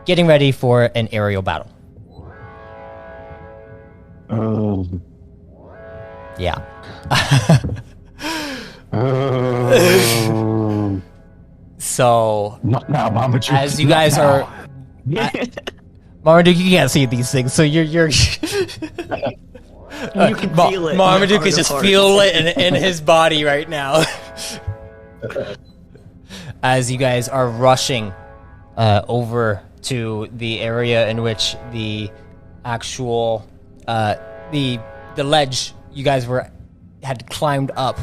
getting ready for an aerial battle. Oh. Yeah. Oh. So Not now, Mama. as you guys are, Marmaduke, you can't see these things, so you're. You can feel it. in your Marmaduke heart is of just hearts. feel it in his body right now. As you guys are rushing over to the area in which the actual the ledge you guys had climbed up,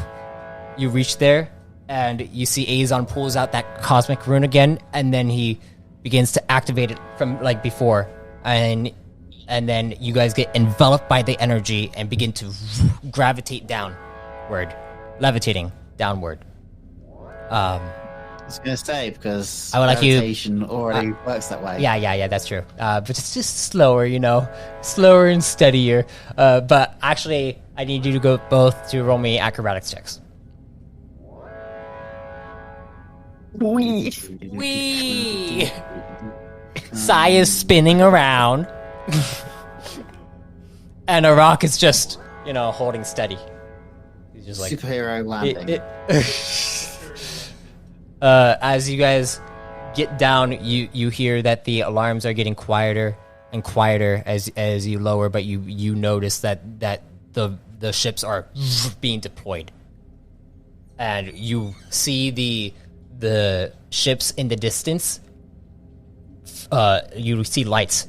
you reach there, and you see Azon pulls out that cosmic rune again, and then he begins to activate it from like before, and then you guys get enveloped by the energy and begin to gravitate downward, levitating downward. I was going to say, because I would like you- gravitation already works that way. Yeah, that's true. But it's just slower, slower and steadier. But actually, I need you to go both to roll me acrobatics checks. Wee. Wee! Sai is spinning around, and Arak is just, holding steady. He's just like Superhero landing. as you guys get down, you hear that the alarms are getting quieter and quieter as you lower, but you notice that the ships are being deployed, and you see the ships in the distance. You see lights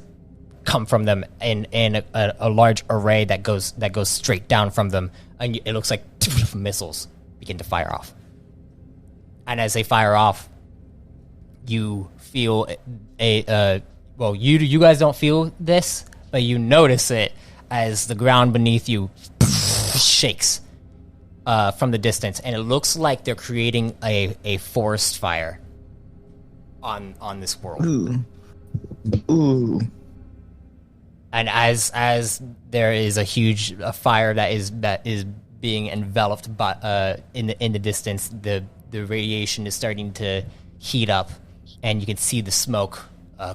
come from them in a large array that goes straight down from them, and it looks like missiles begin to fire off. And as they fire off, you feel you guys don't feel this, but you notice it as the ground beneath you shakes from the distance, and it looks like they're creating a forest fire on this world. Ooh. And as there is a huge fire that is being enveloped by in the distance, the radiation is starting to heat up, and you can see the smoke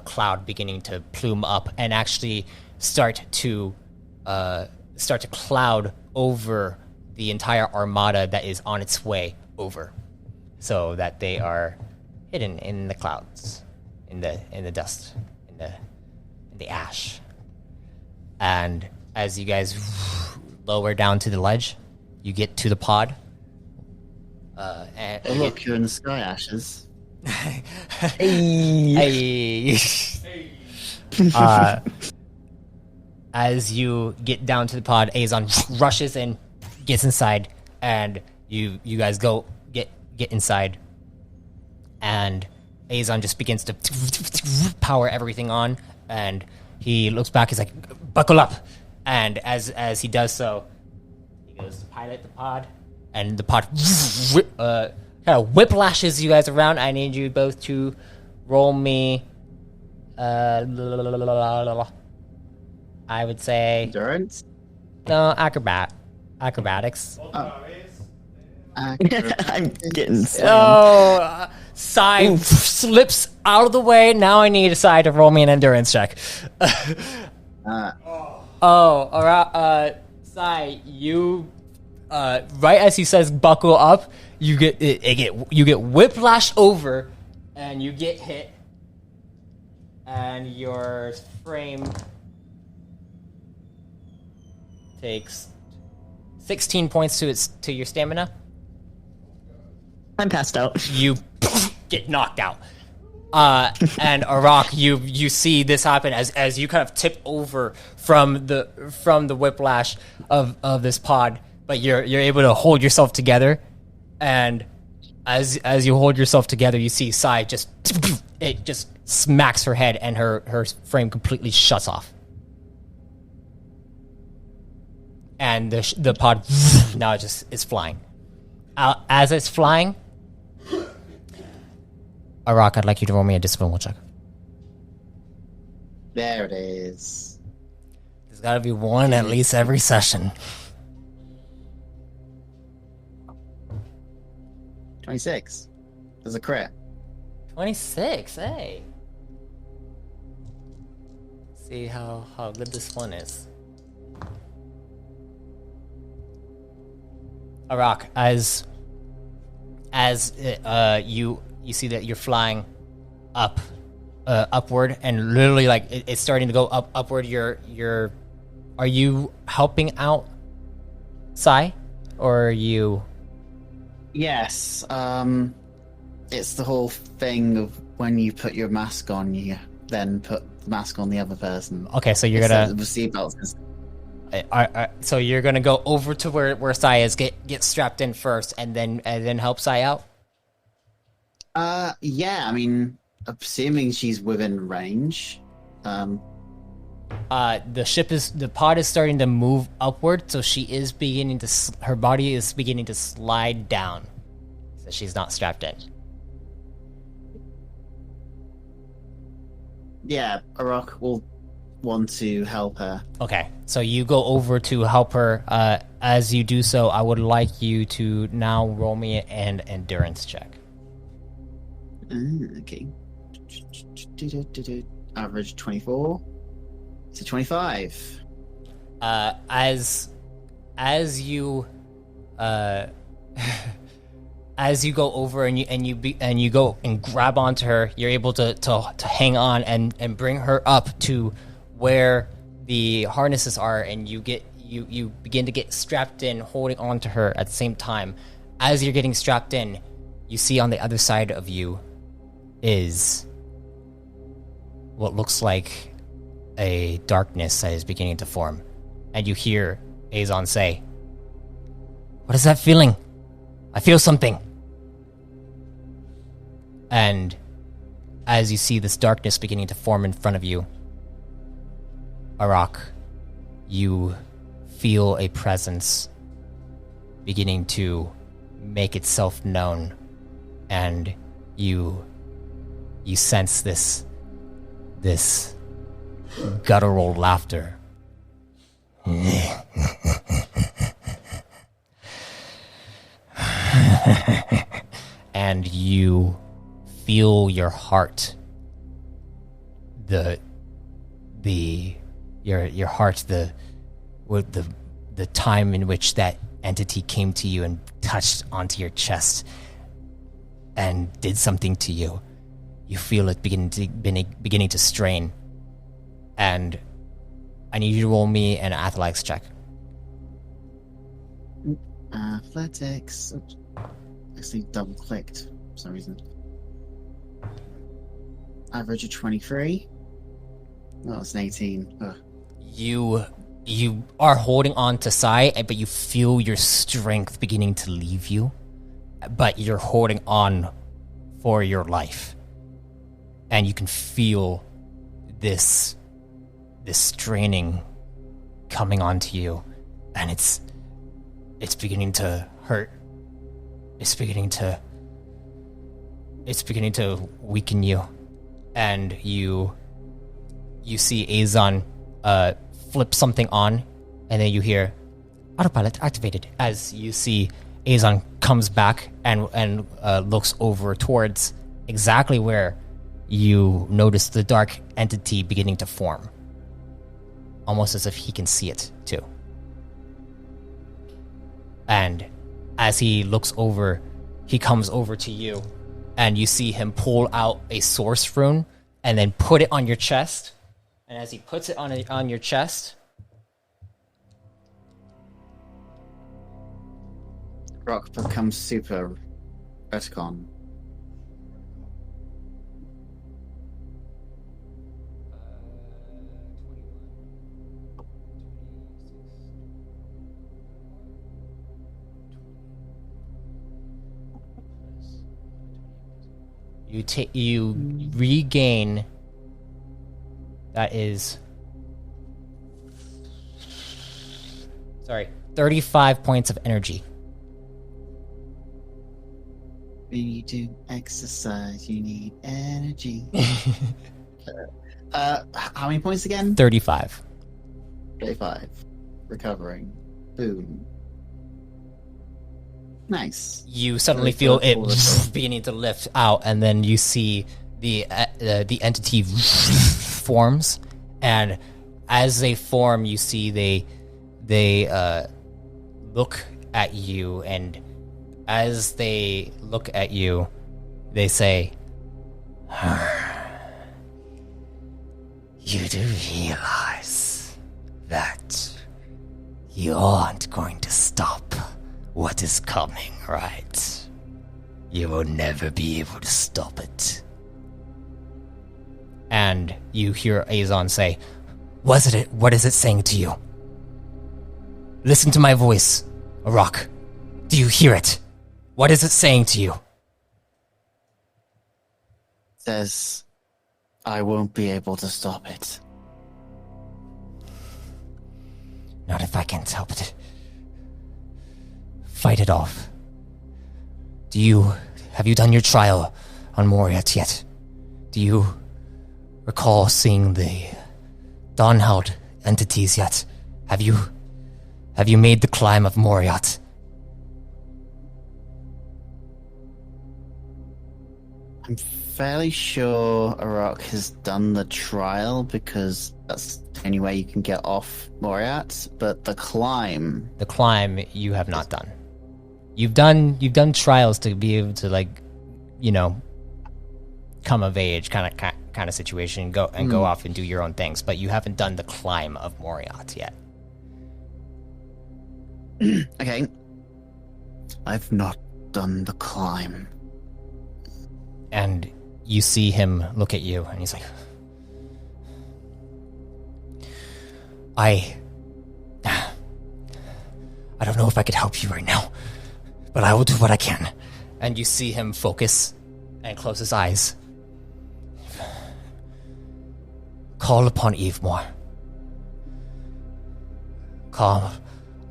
cloud beginning to plume up and actually start to cloud over the entire armada that is on its way over, so that they are hidden in the clouds, in the dust, in the ash. And as you guys lower down to the ledge, you get to the pod. And Oh, look, you're in the sky, Ashes. Hey. As you get down to the pod, Azon rushes in, gets inside, and you guys go get inside. And Azon just begins to power everything on, and he looks back. He's like, "Buckle up!" And as he does so, he goes to pilot the pod, and the pod kind of whiplashes you guys around. I need you both to roll me. I would say Endurance? no acrobatics. I'm getting slammed. Oh, Sai slips out of the way. Now I need Sai to roll me an endurance check. Alright. Sai, you right as he says buckle up, you get whiplashed over, and you get hit, and your frame takes 16 points to your stamina. I'm passed out. You get knocked out. And Arak, you see this happen as you kind of tip over from the whiplash of this pod, but you're able to hold yourself together, and as you hold yourself together, you see Sai just smacks her head, and her frame completely shuts off, and the pod now just is flying. As it's flying, Arak, I'd like you to roll me a discipline check. There it is. There's got to be one at least every session. 26. There's a crit. 26, hey. See how good this one is. Arak, as you see that you're flying upward, and literally like it's starting to go upward. Are you helping out Sai, or are you? Yes. It's the whole thing of when you put your mask on, you then put the mask on the other person. Okay, so you're It's gonna the seatbelts. so you're gonna go over to where Sai is, get strapped in first, and then help Sai out. Yeah. I mean, assuming she's within range. The pod is starting to move upward, so she is beginning to her body is beginning to slide down, so she's not strapped in. Yeah, Arak will want to help her. Okay, so you go over to help her. As you do so, I would like you to now roll me an endurance check. Okay. Average 24. So 25. As you as you go over and you go and grab onto her, you're able to hang on and bring her up to where the harnesses are, and you begin to get strapped in, holding onto her at the same time. As you're getting strapped in, you see on the other side of you is what looks like a darkness that is beginning to form, and you hear Azon say, "What is that feeling? I feel something." And as you see this darkness beginning to form in front of you, Arak, you feel a presence beginning to make itself known, and you sense this guttural laughter. And you feel your heart, your heart, the time in which that entity came to you and touched onto your chest and did something to you. You feel it beginning to strain, and I need you to roll me an athletics check. Athletics. Actually, double clicked for some reason. Average of 23. Oh, it's an 18. Ugh. You are holding on to Sai, but you feel your strength beginning to leave you, but you're holding on for your life. And you can feel this straining coming onto you, and it's beginning to hurt. It's beginning to it's beginning to weaken you, and you see Azon flip something on, and then you hear autopilot activated as you see Azon comes back and looks over towards exactly where you notice the dark entity beginning to form, almost as if he can see it too. And as he looks over, he comes over to you, and you see him pull out a source rune and then put it on your chest. And as he puts it on your chest, Rock becomes super retcon. you regain, that is, 35 points of energy. When you do exercise, you need energy. How many points again? 35. 35. Recovering. Boom. Nice. You suddenly feel it beginning to lift out, and then you see the entity forms, and as they form, you see they look at you, and as they look at you, they say, "You do realize that you aren't going to stop what is coming, right? You will never be able to stop it." And you hear Azon say, What is it saying to you? Listen to my voice, Arak. Do you hear it? What is it saying to you? Says, I won't be able to stop it. Not if I can't help it. Fight it off. Have you done your trial on Moriat yet? Do you recall seeing the Dawnheld entities yet? Have you made the climb of Moriat? I'm fairly sure Arak has done the trial because that's the only way you can get off Moriat, but the climb... The climb you have not done. You've done trials to be able to, like, you know, come of age kind of situation, go off and do your own things, but you haven't done the climb of Moriat yet. Okay. I've not done the climb. And you see him look at you, and he's like, I don't know if I could help you right now, but I will do what I can. And you see him focus and close his eyes. Call upon Evemore. Call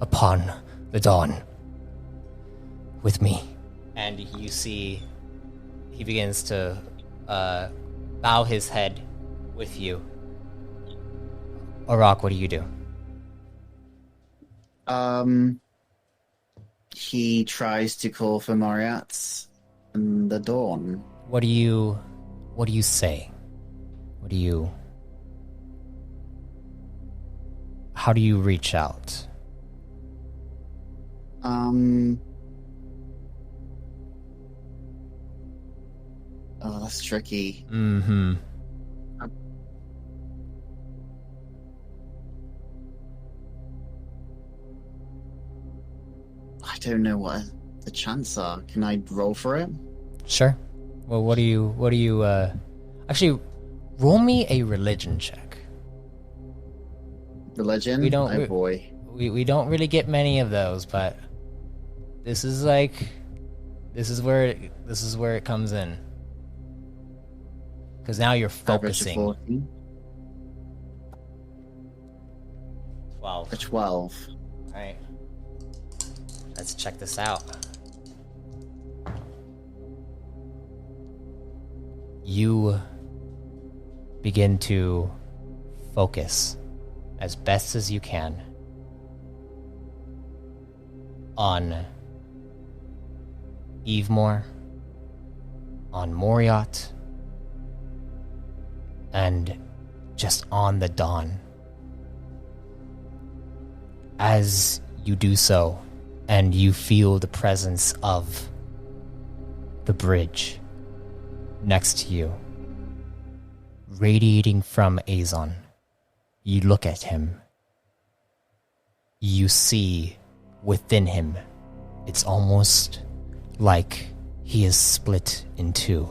upon the dawn with me. And you see he begins to bow his head with you. Arak, what do you do? He tries to call for Moriat and the dawn. What do you say? How do you reach out? Oh, that's tricky. Mm-hmm. I don't know what the chances are. Can I roll for it? Sure. Well, what do you, actually, roll me a religion check. Religion? We don't- Oh boy. We don't really get many of those, but this is where it comes in. Because now you're Average of focusing. 14. 12. A 12. Alright. Let's check this out. you begin to focus as best as you can on Evemore, on Moriot, and just on the dawn. As you do so, and you feel the presence of the bridge next to you, radiating from Azon, you look at him. You see within him, it's almost like he is split in two.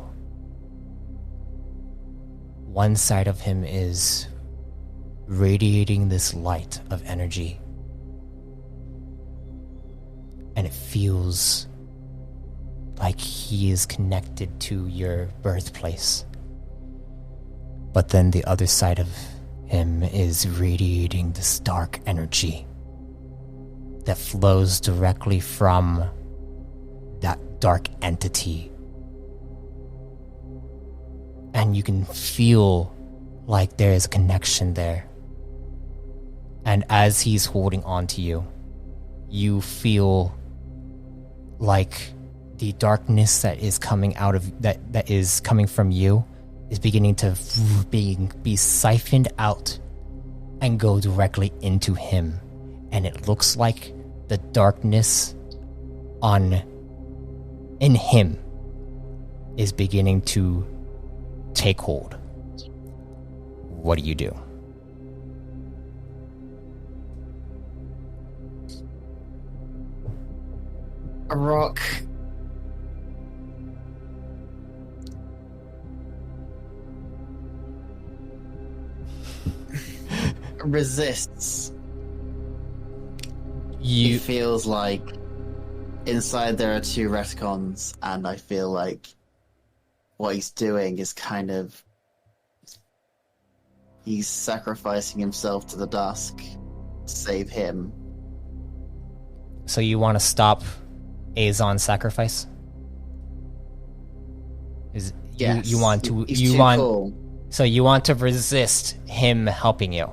One side of him is radiating this light of energy, and it feels like he is connected to your birthplace. But then the other side of him is radiating this dark energy that flows directly from that dark entity. And you can feel like there is a connection there. And as he's holding on to you, you feel like the darkness that is coming out of that is coming from you is beginning to be siphoned out and go directly into him. And it looks like the darkness in him is beginning to take hold. What do you do? A rock resists. It feels like inside there are two retcons, and I feel like what he's doing is kind of he's sacrificing himself to the dusk to save him. So you want to stop Azon's sacrifice? Yes. You want to Cool. So you want to resist him helping you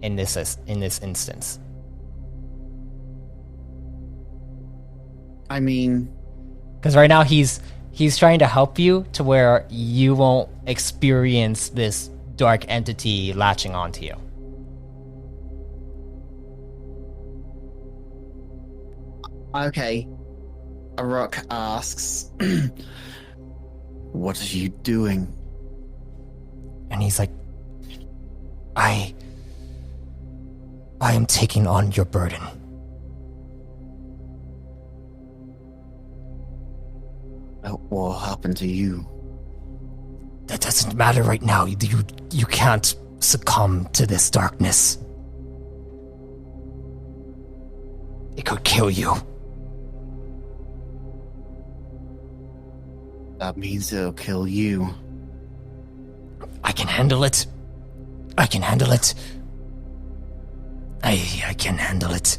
in this instance. I mean, because right now he's trying to help you to where you won't experience this dark entity latching onto you. Okay. A rock asks, "What are you doing?" And he's like, I am taking on your burden. What happened to you? That doesn't matter right now. You can't succumb to this darkness. It could kill you. That means it'll kill you. I can handle it. I can handle it. I can handle it.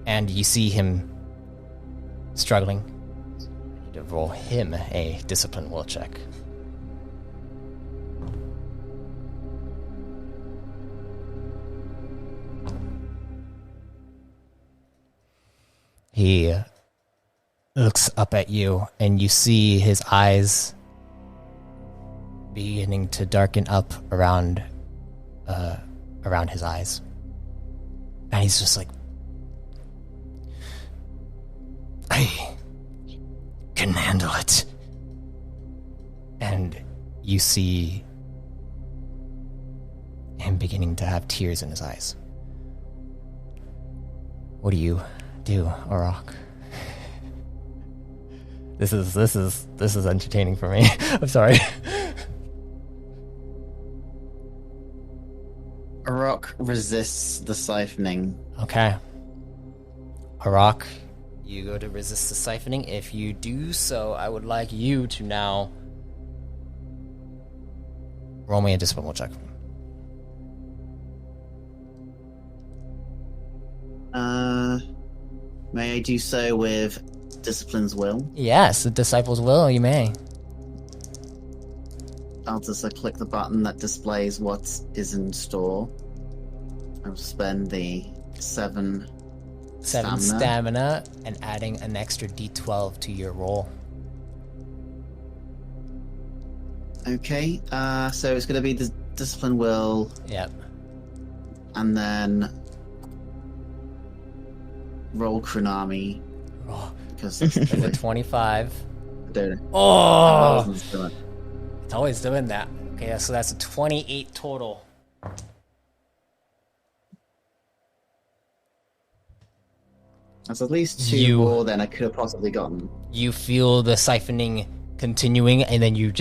And you see him struggling. I need to roll him a discipline will check. He looks up at you, and you see his eyes beginning to darken up around his eyes. And he's just like, I can handle it. And you see him beginning to have tears in his eyes. What do you do, Orok? This is entertaining for me. I'm sorry. A rock resists the siphoning. Okay. Orok, you go to resist the siphoning. If you do so, I would like you to now roll me a discipline check. May I do so with Discipline's Will? Yes, the disciple's will, you may. I'll just click the button that displays what is in store. I'll spend the 7 stamina and adding an extra d12 to your roll. Okay, so it's going to be the discipline will, Yep. and then roll Krunami. Oh, Because with a 25. don't. Oh! It's always doing that. Okay, so that's a 28 total. That's at least 2 more than I could have possibly gotten. You feel the siphoning continuing, and then you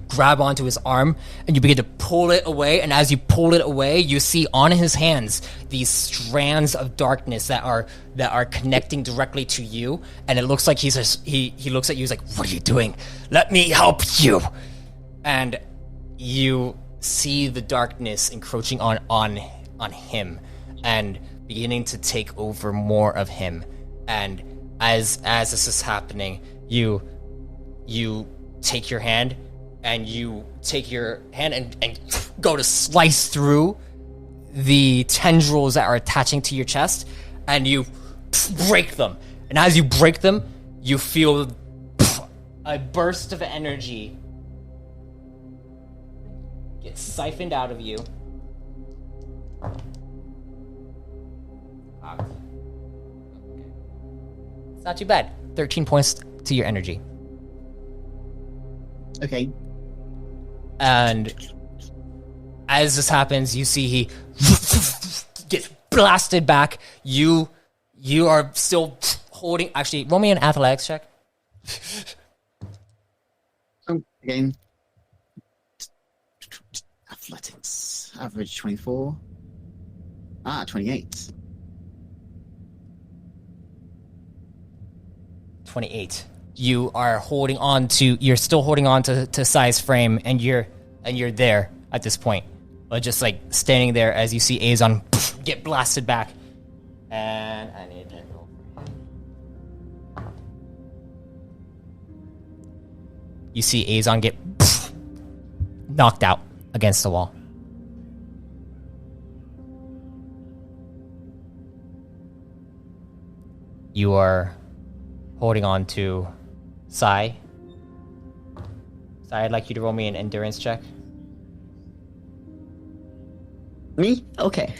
grab onto his arm and you begin to pull it away. And as you pull it away, you see on his hands these strands of darkness that are connecting directly to you. And it looks like he looks at you. He's like, "What are you doing? Let me help you." And you see the darkness encroaching on him and beginning to take over more of him. And as this is happening, you take your hand and go to slice through the tendrils that are attaching to your chest, and you break them. And as you break them, you feel a burst of energy get siphoned out of you. It's not too bad. 13 points to your energy. Okay. And as this happens, you see he gets blasted back. You are still holding. Actually, roll me an athletics check. Again. Athletics. Average 24. 28. 28. You are holding on to. You're still holding on to Sai's frame, and you're there at this point, but just like standing there as you see Azon get blasted back. And I need to roll for him. You see Azon get knocked out against the wall. You are holding on to Sai. Sai, I'd like you to roll me an endurance check. Me? Okay.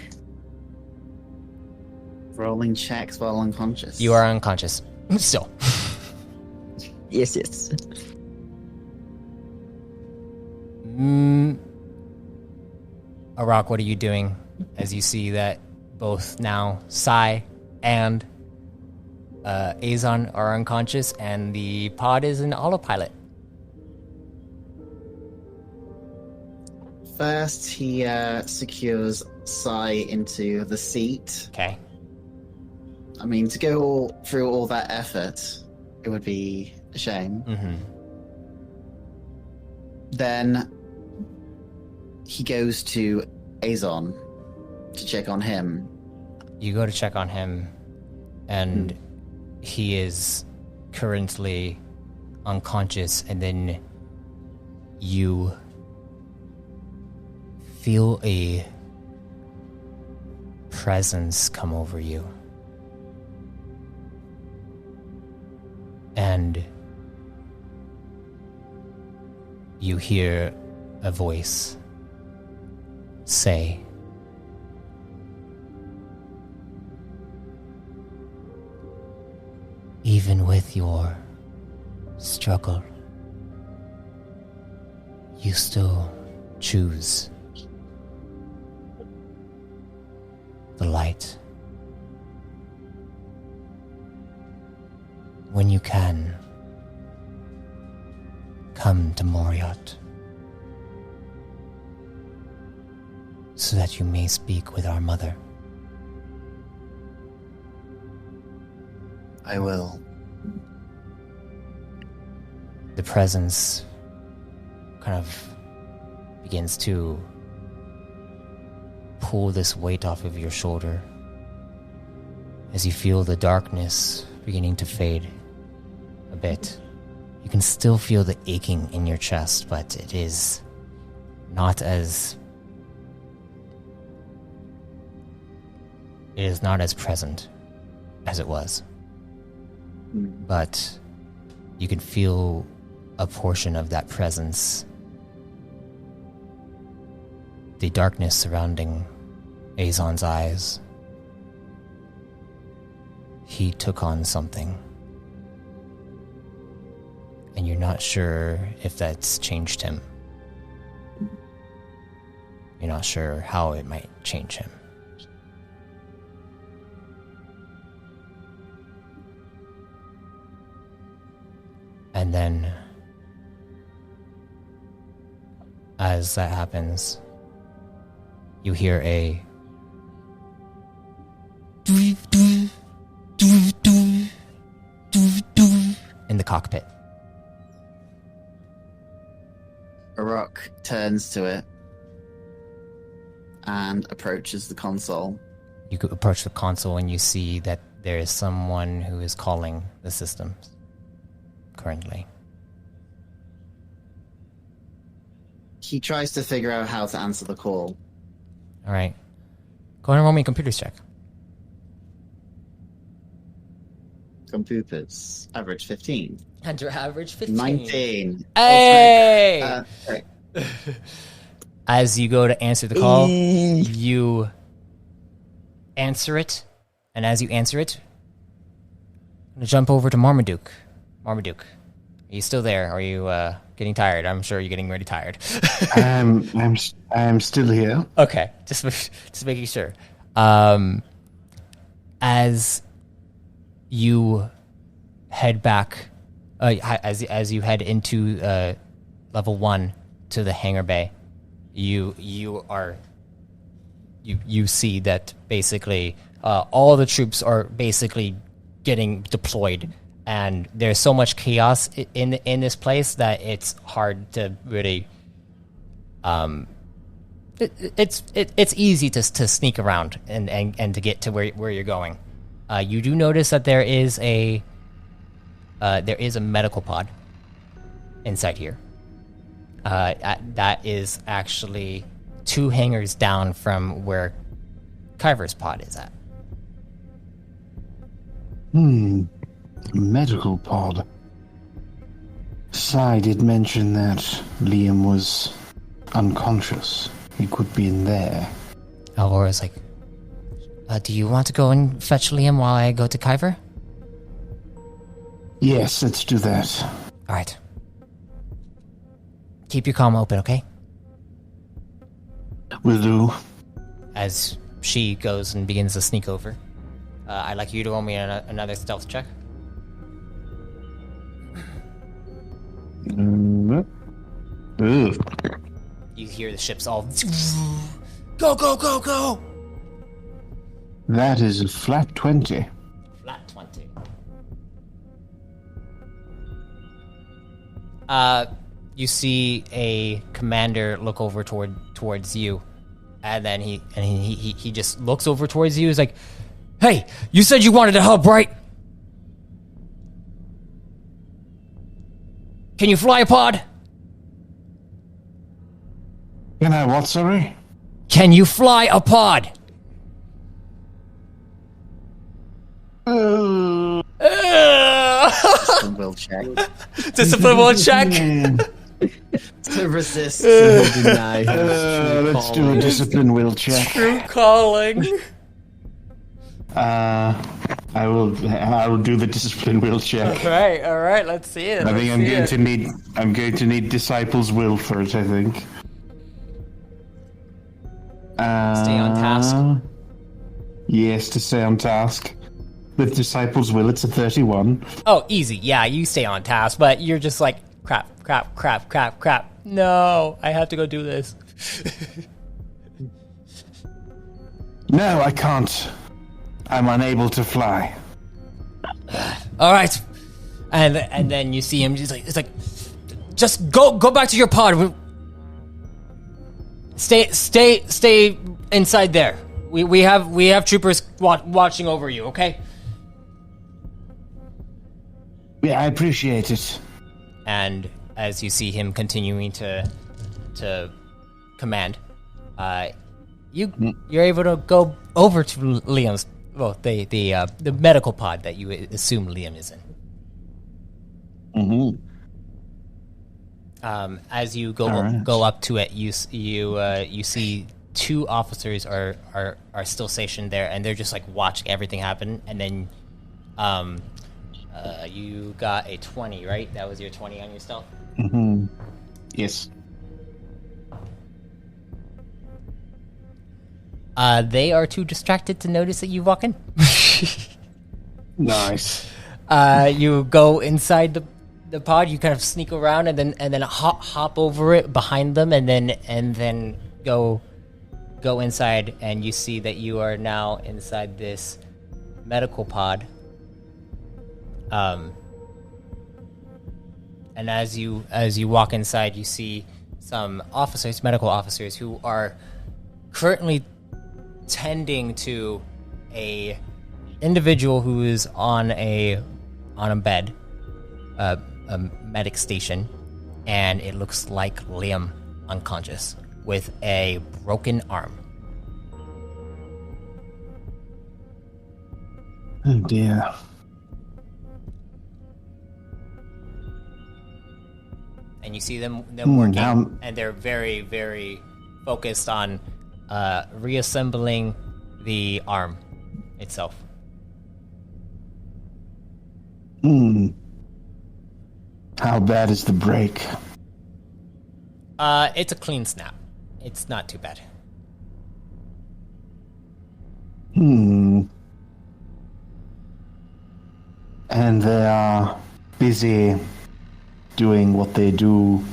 Rolling checks while unconscious. You are unconscious. Still. Yes. Arak, what are you doing as you see that both now Sai and Azon are unconscious and the pod is in autopilot? First, he secures Sai into the seat. Okay. I mean, to go through all that effort, it would be a shame. Mm-hmm. Then he goes to Azon to check on him. You go to check on him, and he is currently unconscious, and then you feel a presence come over you. And you hear a voice say, "Even with your struggle, you still choose the light. When you can, come to Moriot, so that you may speak with our mother." I will. The presence kind of begins to pull this weight off of your shoulder as you feel the darkness beginning to fade a bit. You can still feel the aching in your chest, but it is not as... It is not as present as it was. But you can feel a portion of that presence. The darkness surrounding Azon's eyes. He took on something. And you're not sure if that's changed him. You're not sure how it might change him. And then, as that happens, you hear a in the cockpit. Arok turns to it and approaches the console. You could approach the console and you see that there is someone who is calling the systems currently. He tries to figure out how to answer the call. All right. Go ahead and roll me a computers check. Computers. Average 15. And your average 15. 19. Hey! Right. As you go to answer the call, you answer it. And as you answer it, I'm going to jump over to Marmaduke. Marmaduke, are you still there? Are you getting tired? I'm sure you're getting really tired. I'm still here. Okay, just making sure. As you head back, as you head into level 1 to the hangar bay, you see that basically all the troops are basically getting deployed, and there's so much chaos in this place that it's hard to really. It's easy to sneak around and to get to where you're going. You do notice that there is a medical pod inside here. That is actually 2 hangars down from where Kyver's pod is at. Medical pod. Sai did mention that Liam was unconscious. He could be in there. Aurora's like, do you want to go and fetch Liam while I go to Kyver? Yes, let's do that. All right. Keep your comm open, okay? Will do. As she goes and begins to sneak over, I'd like you to roll me another stealth check. Ugh. You hear the ships all go, go, go, go! That is a flat 20. Flat 20. You see a commander look over towards you, and then he just looks over towards you. He's like, "Hey, you said you wanted a hub, right? Can you fly a pod? Can I what, sorry? Can you fly a pod?" Discipline will check. Discipline will check. To resist and deny. Let's do a discipline will check. True calling. I will do the discipline will check. All right. Let's see it. I think I'm going to need disciples will for it, I think. Stay on task. Yes, to stay on task. With disciples will, it's a 31. Oh, easy. Yeah, you stay on task, but you're just like, crap. No, I have to go do this. No, I can't. I'm unable to fly. All right. And then you see him, it's like, just go back to your pod. Stay inside there. We have troopers watching over you, okay? Yeah, I appreciate it. And as you see him continuing to command, you're able to go over to Liam's, the medical pod that you assume Liam is in. As you go up to it, you see two officers are still stationed there, and they're just like watching everything happen. And then, you got a 20, right? That was your 20 on your stealth. Yes. They are too distracted to notice that you walk in. Nice. You go inside the pod. You kind of sneak around and then hop over it behind them, and then go inside, and you see that you are now inside this medical pod. And as you walk inside, you see some medical officers, who are currently tending to a individual who is on a bed, a medic station, and it looks like Liam unconscious with a broken arm. Oh dear. And you see them working, and they're very, very focused on reassembling the arm itself. How bad is the break? It's a clean snap. It's not too bad. And they are busy doing what they do.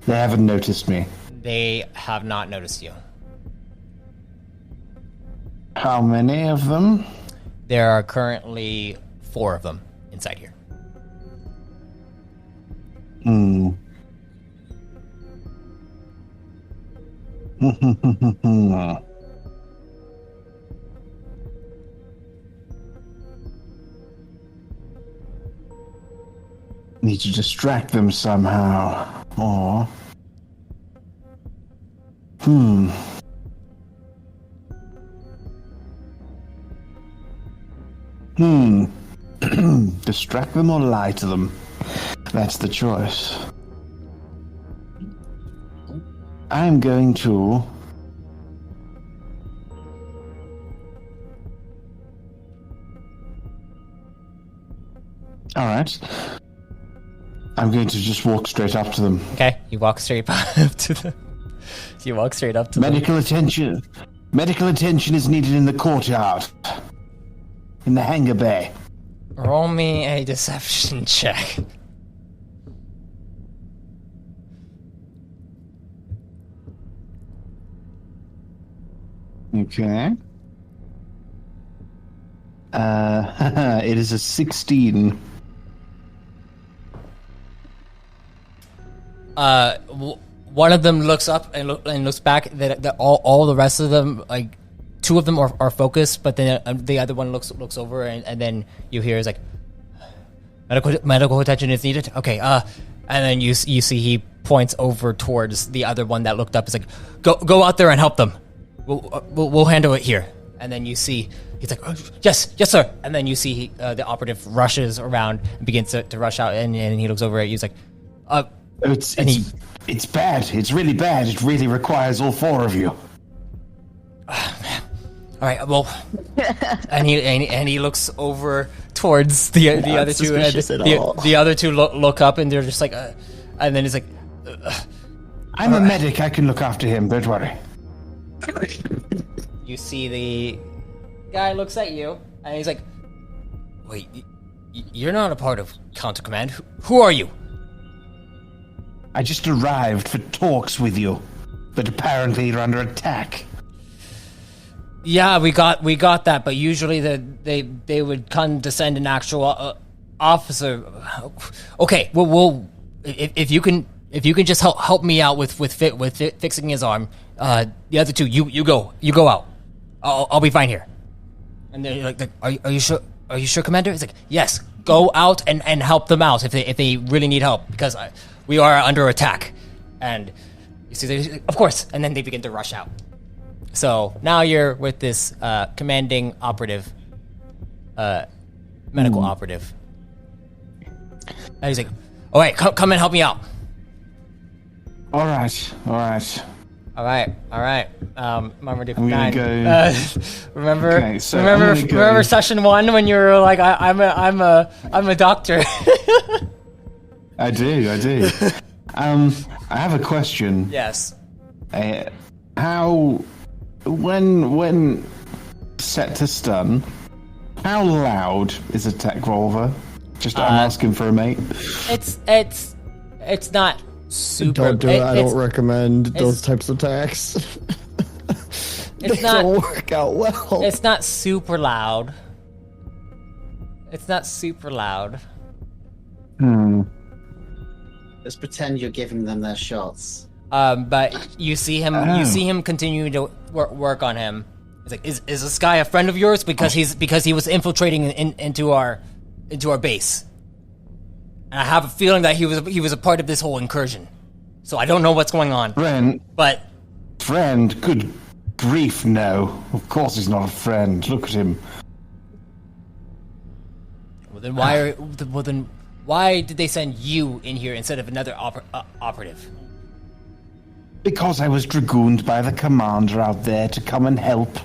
They haven't noticed me. They have not noticed you. How many of them? There are currently 4 of them inside here. Need to distract them somehow. Or... Distract them or lie to them. That's the choice. I'm going to... Alright. I'm going to just walk straight up to them. Okay, you walk straight up to them. You walk straight up to Medical attention. Medical attention is needed in the courtyard. In the hangar bay. Roll me a deception check. Okay. It is a 16. One of them looks up and looks back. That all the rest of them, like 2 of them are focused, but then the other one looks over, and then you hear is like, medical attention is needed. Okay, and then you see he points over towards the other one that looked up. It's like, go out there and help them. We'll handle it here. And then you see he's like, oh, yes sir. And then you see the operative rushes around and begins to rush out, and he looks over at you. He's like, It's bad. It's really bad. It really requires all 4 of you. All right, well, and he looks over towards the other 2. The other 2 look up, and they're just like, and then he's like, I'm a medic. I can look after him. Don't worry. You see the guy looks at you, and he's like, wait, you're not a part of Counter Command. Who are you? I just arrived for talks with you, but apparently you're under attack. Yeah, we got that, but usually they would condescend an actual officer. Okay, well, if you can just help me out with fixing his arm, the other 2, you go out. I'll be fine here. And they're like, are you sure? Are you sure, Commander? He's like, yes. Go out and help them out if they really need help, because we are under attack. And You see, he's like, of course, and then they begin to rush out. So now you're with this commanding operative, medical operative. And he's like, all right, come and help me out. All right. All right. Marmaduke I'm gonna 9. go. Remember, Okay, so I'm gonna go- remember session 1 when you were like, I'm a doctor. I do. I have a question. Yes. How, when set to stun, how loud is a tech revolver? Just I'm asking for a mate. It's not super. Don't do it. I it's- don't recommend those types of attacks. They not- don't work out well. It's not super loud. Just pretend you're giving them their shots. But you see him continue to work on him. He's like, is this guy a friend of yours? Because he was infiltrating into our base. And I have a feeling that he was a part of this whole incursion. So I don't know what's going on. Friend, good grief, no. Of course he's not a friend. Look at him. Well, then why did they send you in here instead of another operative? Because I was dragooned by the commander out there to come and help.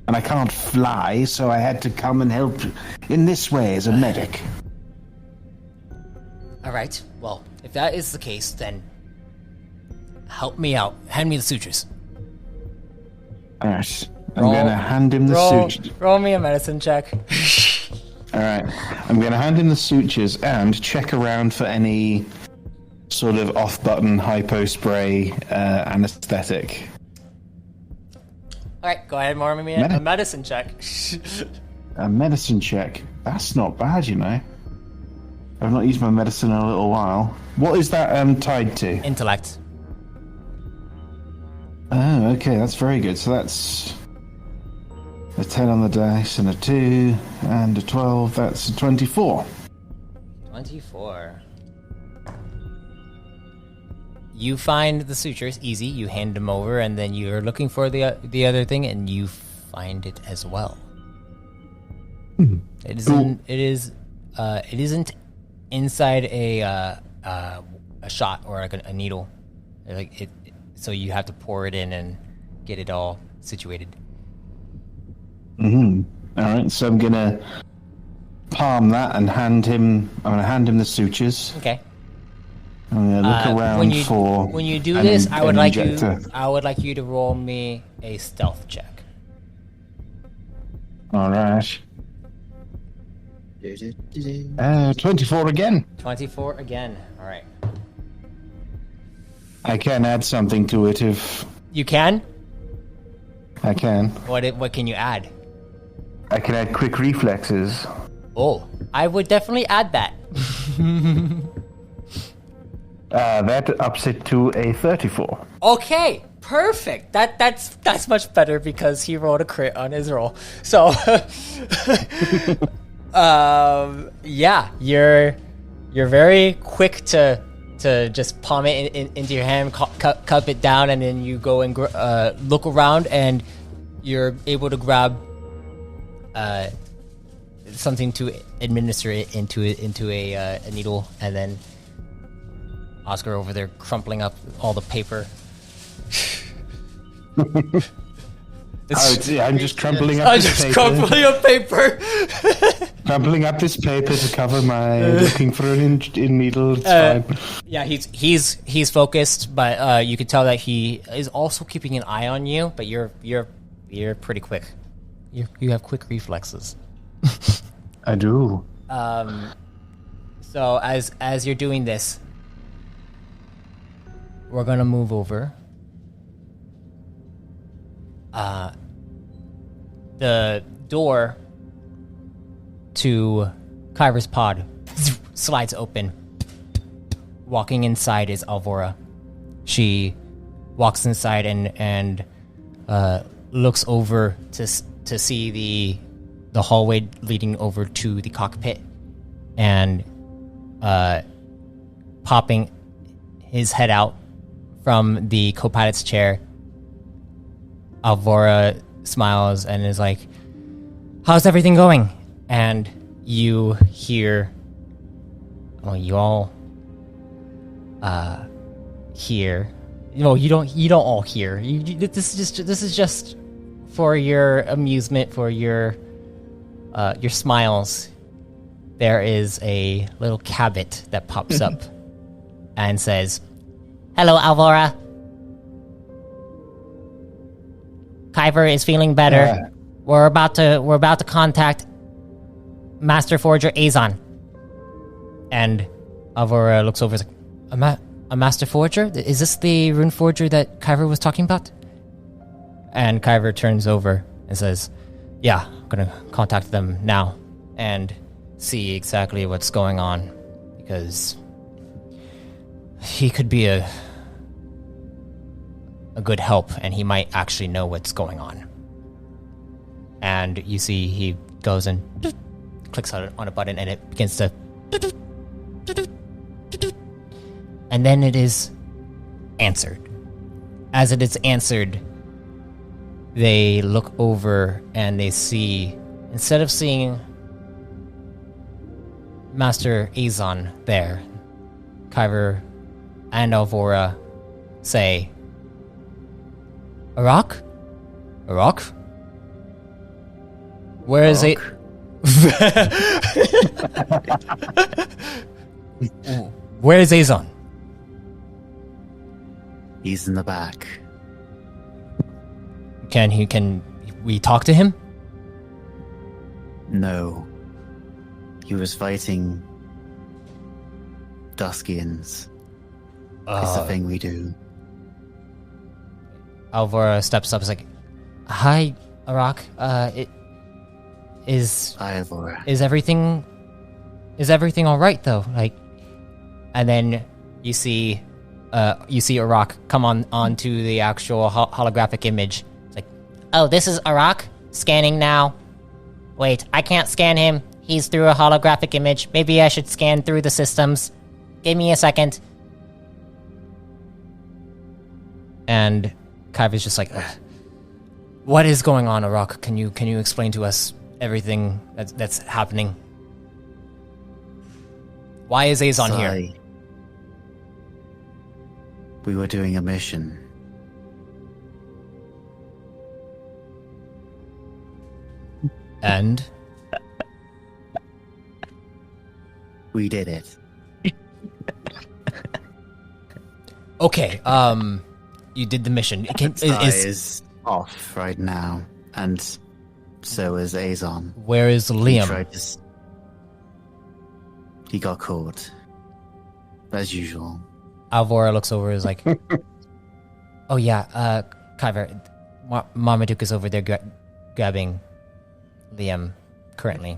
And I can't fly, so I had to come and help in this way as a medic. All right. Well, if that is the case, then help me out. Hand me the sutures. Alright. I'm gonna hand him the sutures. Roll me a medicine check. Alright. I'm gonna hand him the sutures and check around for any sort of off-button hypo spray anesthetic. All right, go ahead and roll me a medicine check. A medicine check. That's not bad, you know. I've not used my medicine in a little while. What is that tied to? Intellect. Oh, okay, that's very good. So that's a 10 on the dice and a 2 and a 12. That's a 24. 24. You find the sutures easy. You hand them over, and then you're looking for the other thing, and you find it as well. It isn't inside a shot or like a needle, like it. So you have to pour it in and get it all situated. All right, so I'm gonna palm that and hand him. I'm gonna hand him the sutures. Okay. I'm gonna look around for. When you do this, I would like you to roll me a stealth check. All right. 24 again. 24 again. All right. I can add something to it if You can. I can. What can you add? I can add quick reflexes. Oh, I would definitely add that. That ups it to a 34. Okay, perfect. That's much better because he rolled a crit on his roll. So, yeah, you're very quick to just palm it into your hand, cup it down, and then you go and look around, and you're able to grab something to administer it into a needle, and then Oscar over there crumpling up all the paper. I'm just crumpling up this paper. Crumpling up paper. Crumpling up this paper to cover my looking for an needle. It's fine. Yeah, he's focused, but you can tell that he is also keeping an eye on you. But you're pretty quick. You have quick reflexes. I do. So as you're doing this, we're gonna move over. The door to Kyra's pod slides open. Walking inside is Alvora. She walks inside and looks over to see the hallway leading over to the cockpit, and popping his head out from the co-pilot's chair, Alvora smiles and is like, how's everything going? And you hear, well, you all hear. No, you don't all hear. This is just for your amusement, for your smiles. There is a little cabot that pops up and says, "Hello, Alvora. Kyver is feeling better. We're about to contact Master Forger Azon." And Alvora looks over and is like, a Master Forger? Is this the rune forger that Kyver was talking about? And Kyver turns over and says, yeah, I'm gonna contact them now and see exactly what's going on, because he could be a good help, and he might actually know what's going on. And you see he goes and clicks on a button, and it begins to... And then it is answered. As it is answered, they look over and they see, instead of seeing Master Azon there, Kyver and Alvora say, Arak? Arak? Where is it? Where is Azon? He's in the back. Can we talk to him? No. He was fighting Duskians. It's the thing we do. Alvora steps up and is like, hi, Arak. Hi, Alvora. Is everything all right though? Like, and then you see Arak come onto the actual holographic image. It's like, oh, this is Arak scanning now. Wait, I can't scan him. He's through a holographic image. Maybe I should scan through the systems. Give me a second. And Kyver's just like, ugh. What is going on, Arak? Can you explain to us everything that's happening? Why is Azon here? We were doing a mission. And? We did it. Okay, you did the mission. Is off right now, and so is Azon. Where is Liam? He got caught. As usual. Alvora looks over and is like, oh yeah, Kyver, Marmaduke is over there grabbing Liam currently.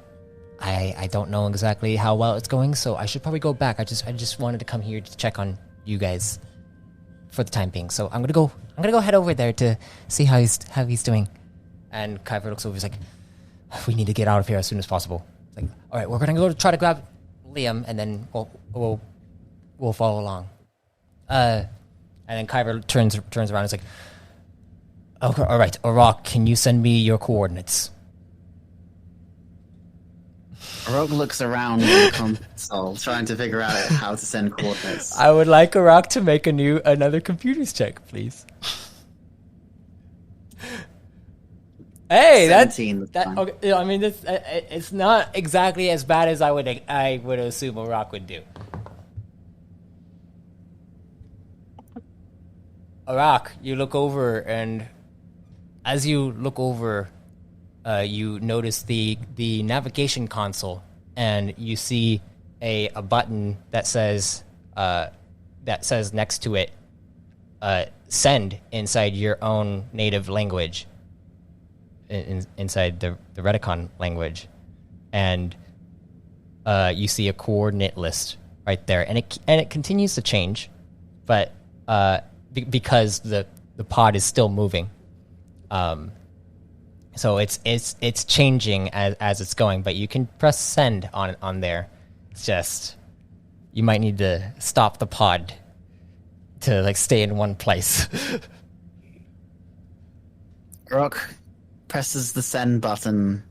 I don't know exactly how well it's going, so I should probably go back. I just wanted to come here to check on you guys for the time being. So I'm gonna go head over there to see how he's doing. And Kyver looks over and is like, we need to get out of here as soon as possible. It's like, all right, we're gonna go try to grab Liam, and then we'll follow along. And then Kyver turns around and is like, okay, all right, Arak, can you send me your coordinates? Arak looks around the console, trying to figure out how to send coordinates. I would like Arak to make another computers check, please. Hey, that's okay. I mean, it's not exactly as bad as I would assume Arak would do. Arak, you look over, and as you look over, you notice the navigation console, and you see a button that says next to it, send inside your own native language, inside the Redicon language, and you see a coordinate list right there, and it continues to change, but because the pod is still moving. So it's changing as it's going, but you can press send on there. It's just you might need to stop the pod to like stay in one place. Rock presses the send button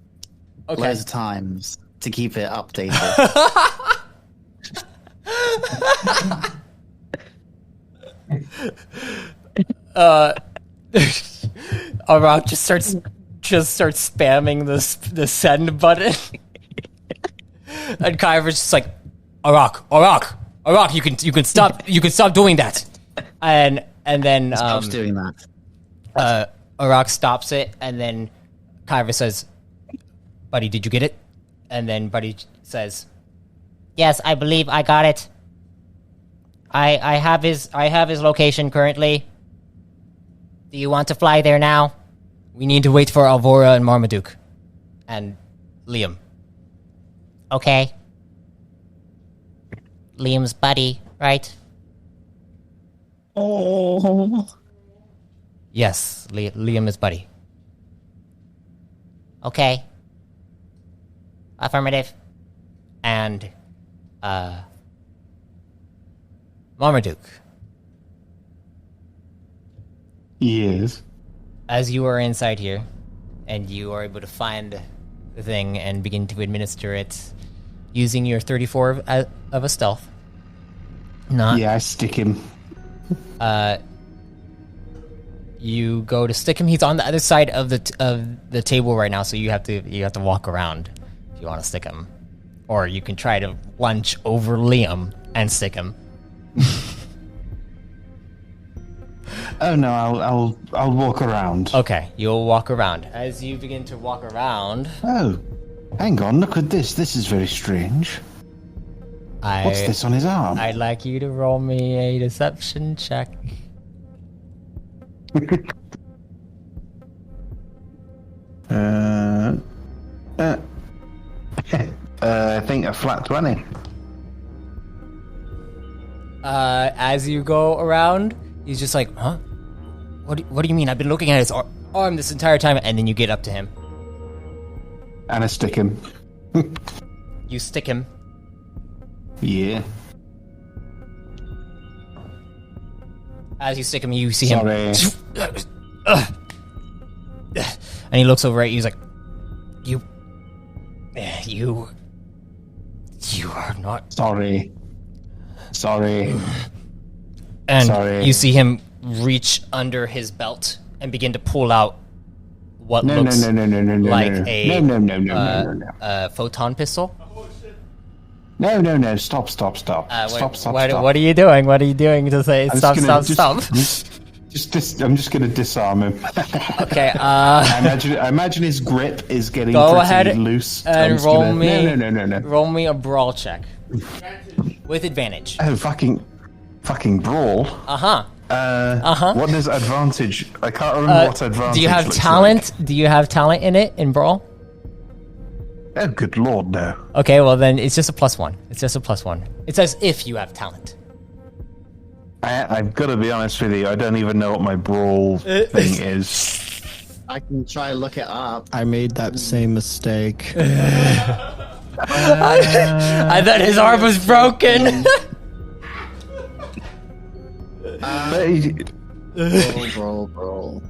loads of times to keep it updated. Arak just starts spamming the send button. And Kyver's just like, Arak, you can stop doing that. And then Stops doing that. Arak stops it, and then Kyver says, "Buddy, did you get it?" And then Buddy says, "Yes, I believe I got it. I have his location currently. Do you want to fly there now? We need to wait for Alvora and Marmaduke and Liam." Okay. Liam's buddy, right? Oh. Yes, Liam is buddy. Okay. Affirmative. And, Marmaduke, Yes. as you are inside here, and you are able to find the thing and begin to administer it using your 34 of a stealth. Yeah, I stick him. You go to stick him. He's on the other side of the table right now, so you have to walk around if you want to stick him, or you can try to lunge over Liam and stick him. Oh no, I'll walk around. Okay, you'll walk around. As you begin to walk around, Oh, hang on, look at this. This is very strange. What's this on his arm? I'd like you to roll me a deception check. I think a flat 20. As you go around, he's just like, huh? What do you mean? I've been looking at his arm this entire time. And then you get up to him. And I stick him. You stick him. Yeah. As you stick him, you see Sorry. him. And he looks over at you. He's like, you are not. Sorry. And Sorry. you see him reach under his belt and begin to pull out what No, looks no. like No. a No. photon pistol. No. Stop. Stop. What are you doing? What are you doing to say stop? I'm just gonna disarm him. Okay. I imagine his grip is getting Go pretty ahead loose. and roll me. No. Roll me a brawl check with advantage. Oh, fucking brawl. What is advantage? I can't remember what advantage. Do you have looks talent? like. Do you have talent in it in brawl? Oh, good lord, no. Okay, well then it's just a +1. It's just a +1. It's as if you have talent. I've got to be honest with you. I don't even know what my brawl thing is. I can try to look it up. I made that same mistake. I thought his arm was broken. Roll.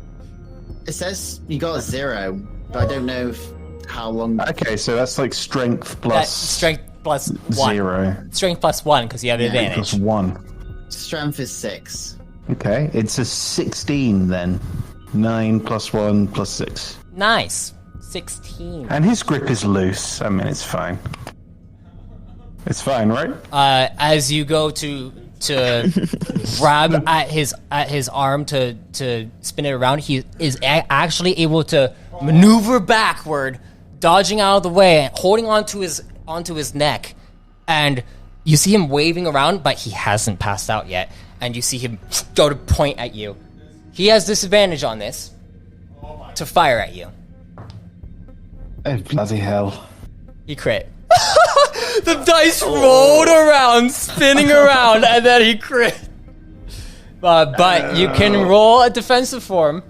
It says you got a 0, but I don't know how long. Okay, so that's like strength plus Strength +1. 0. Strength +1 because you have advantage. Plus 1. Strength is 6. Okay, it's a 16 then. 9 plus 1 plus 6. Nice. 16. And his grip is loose. I mean, it's fine. It's fine, right? As you go to grab at his arm to spin it around, he is actually able to maneuver backward, dodging out of the way, holding onto his neck, and you see him waving around, but he hasn't passed out yet. And you see him go to point at you. He has disadvantage on this to fire at you. Oh, bloody hell. He crit. The dice rolled around, spinning around, and then he crit. But you can roll a defensive form.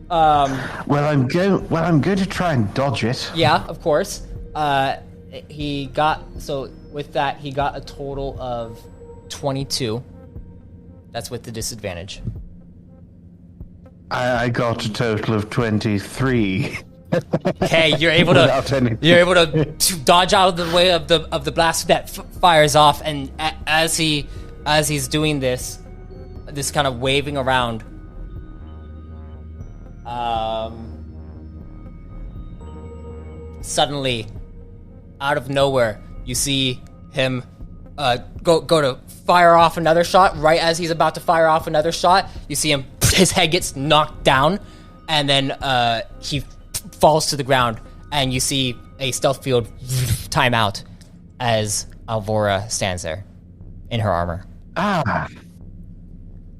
Well, I'm going to try and dodge it. Yeah, of course. He got a total of 22. That's with the disadvantage. I got a total of 23. Okay, you're able to dodge out of the way of the blast that fires off, and as he's doing this kind of waving around, suddenly, out of nowhere, you see him go to fire off another shot. Right as he's about to fire off another shot, you see him. His head gets knocked down, and then he falls to the ground, and you see a stealth field time out as Alvora stands there in her armor.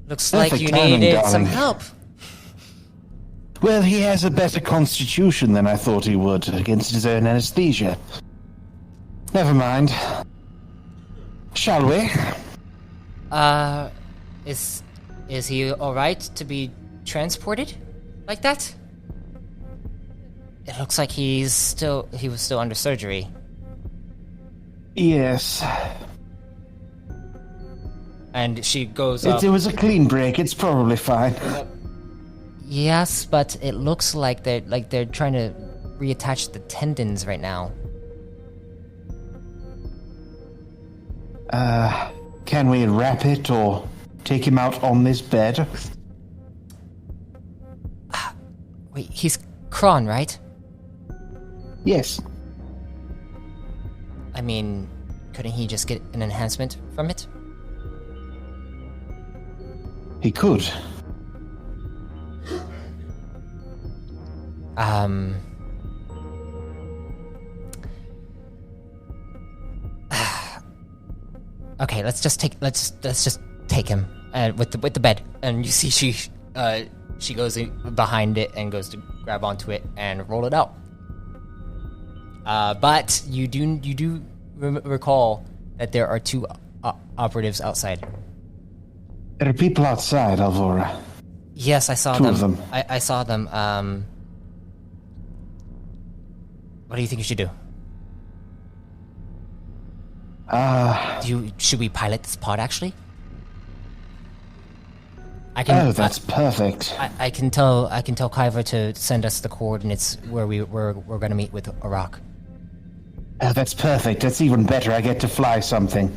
Looks like you needed some help. Well, he has a better constitution than I thought he would against his own anesthesia. Never mind. Shall we? Is he alright to be transported like that? It looks like he was still under surgery. Yes. And she goes up. It was a clean break. It's probably fine. Yes, but it looks like they're trying to reattach the tendons right now. Can we wrap it or take him out on this bed? Wait, he's Kron, right? Yes. I mean, couldn't he just get an enhancement from it? He could. Okay, let's just take him with the bed, and you see she goes behind it and goes to grab onto it and roll it out. But you do recall that there are two operatives outside. There are people outside, Alvora. Yes, I saw Two them. of them. I saw them. What do you think you should do? Should we pilot this pod, actually? That's perfect. I can tell Kyver to send us the coordinates where we're going to meet with Arak. That's perfect. That's even better. I get to fly something.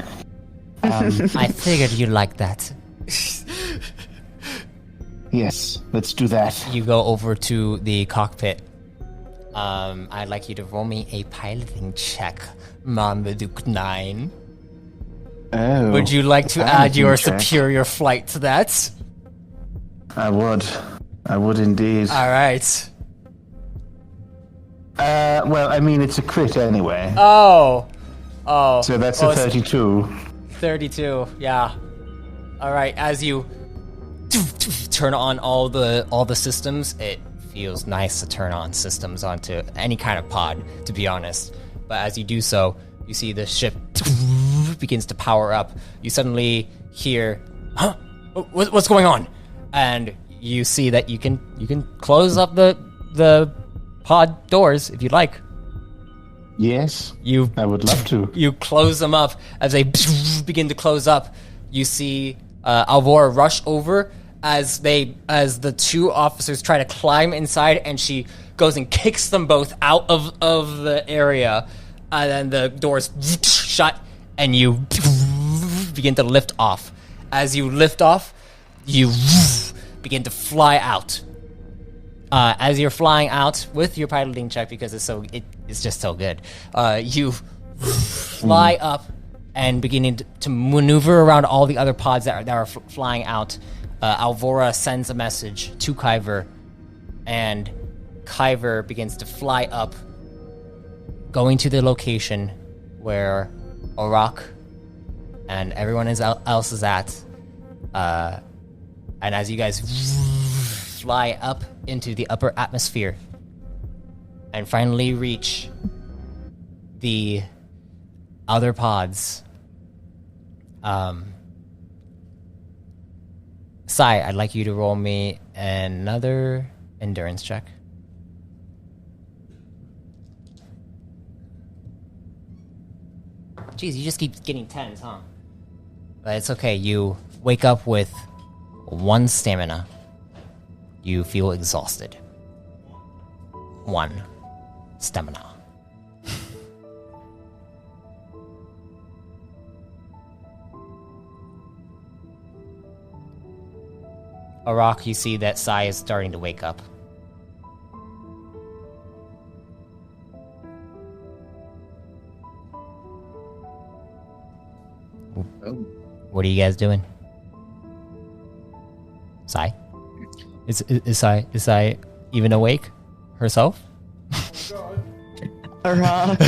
I figured you'd like that. Yes, let's do that. You go over to the cockpit. I'd like you to roll me a piloting check, Marmaduke 9. Oh. Would you like to add your superior flight to that? I would. I would indeed. All right. Well, I mean, it's a crit anyway. Oh. So that's a 32. 32, yeah. All right, as you turn on all the systems, it feels nice to turn on systems onto any kind of pod, to be honest. But as you do so, you see the ship begins to power up. You suddenly hear, "Huh? What's going on?" And you see that you can close up the pod doors if you'd like. Yes, I would love to. You close them up. As they begin to close up, you see Alvora rush over as the two officers try to climb inside, and she goes and kicks them both out of the area, and then the doors shut, and you begin to lift off. As you lift off, you begin to fly out. As you're flying out with your piloting check, because it's just so good, you fly up and beginning to maneuver around all the other pods that are flying out. Alvora sends a message to Kyver, and Kyver begins to fly up, going to the location where Arak and everyone else is at. And as you guys fly up into the upper atmosphere and finally reach the other pods, Sai, I'd like you to roll me another endurance check. Jeez, you just keep getting 10s, huh? But it's okay. You wake up with 1 stamina. You feel exhausted. 1 stamina. Arak, you see that Sai is starting to wake up. Oh. What are you guys doing? Sai? Is Sai even awake herself? Arak.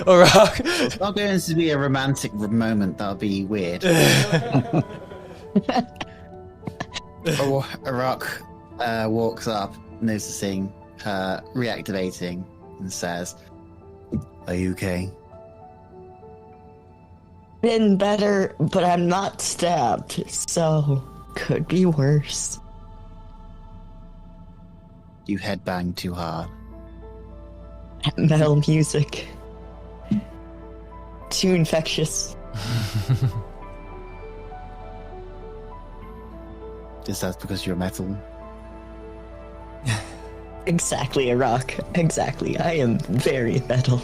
Arak. It's not going to be a romantic moment. That'll be weird. Arak walks up, noticing her reactivating, and says, "Are you okay?" Been better, but I'm not stabbed, so could be worse. You headbanged too hard. Metal music. Too infectious. Is that because you're metal? Exactly, Arak. Exactly. I am very metal.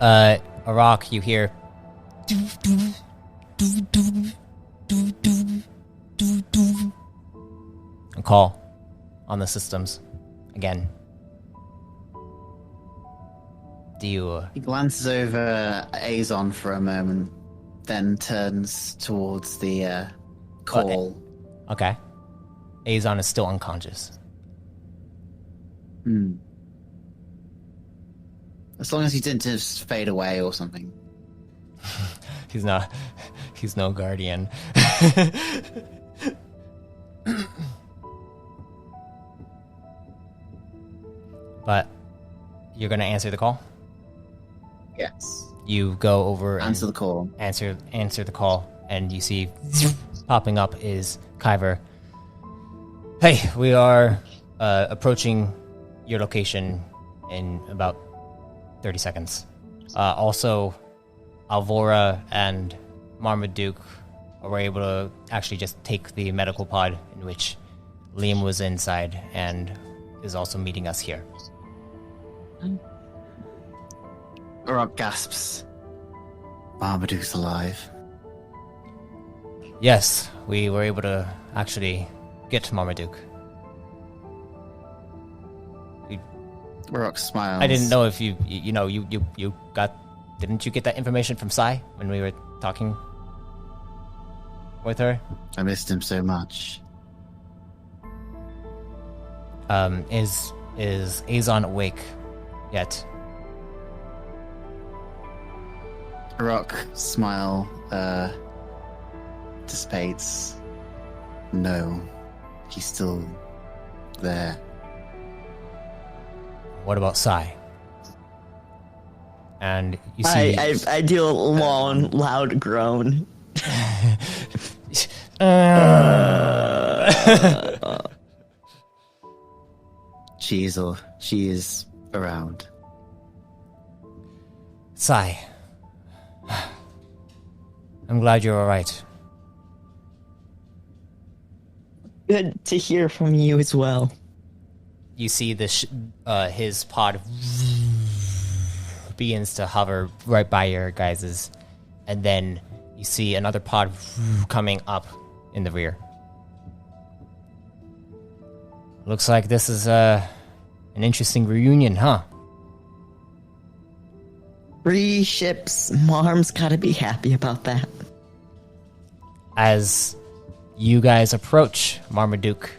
Arak, you hear a call on the systems again. Do you He glances over Azon for a moment, then turns towards the call. okay? Azon is still unconscious. As long as he didn't just fade away or something. He's not. He's no guardian. But you're gonna answer the call. Yes. You go over and Answer the call. answer the call, and you see popping up is Kyver. Hey, we are approaching your location in about 30 seconds. Also, Alvora and Marmaduke were able to actually just take the medical pod in which Liam was inside and is also meeting us here. Arak gasps. Marmaduke's alive. Yes, we were able to actually get Marmaduke. Arak smiles. I didn't know if you got. Didn't you get that information from Sai when we were talking with her? I missed him so much. Is Azon awake yet? Arak smile dissipates. No, he's still there. What about Sai? And you see, I do a long, loud groan. She is around. Sai. I'm glad you're all right. Good to hear from you as well. You see his pod begins to hover right by your guys's, and then you see another pod coming up in the rear. Looks like this is an interesting reunion, huh? 3 ships. Marm's gotta be happy about that. As you guys approach Marmaduke,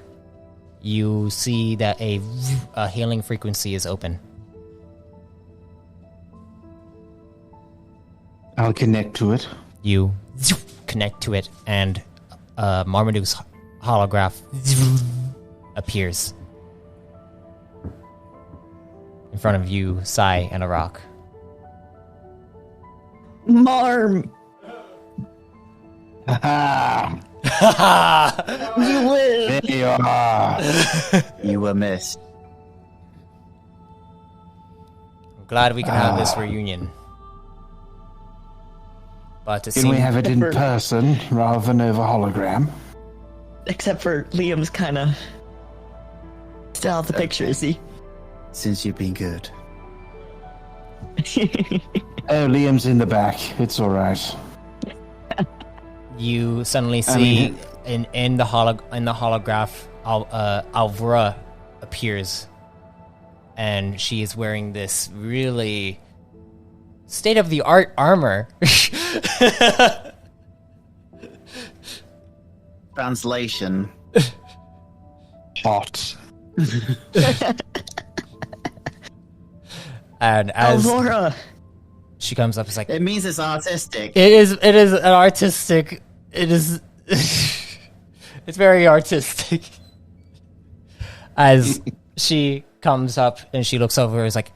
you see that a hailing frequency is open. I'll connect to it. You connect to it, and Marmaduke's holograph appears in front of you, Sai, and Arak. Marm! You live! There you are. You were missed. I'm glad we can have this reunion. But it Can we seems have it in person rather than over hologram? Except for Liam's kind of still out the picture, is he? Since you've been good. Oh, Liam's in the back. It's all right. you suddenly see in the holograph, Alvura appears, and she is wearing this really state-of-the-art armor. Translation. Hot. And as Alvora! she comes up, it's like, It means it's artistic. it is an artistic, it is, it's very artistic. As she comes up and she looks over, is like,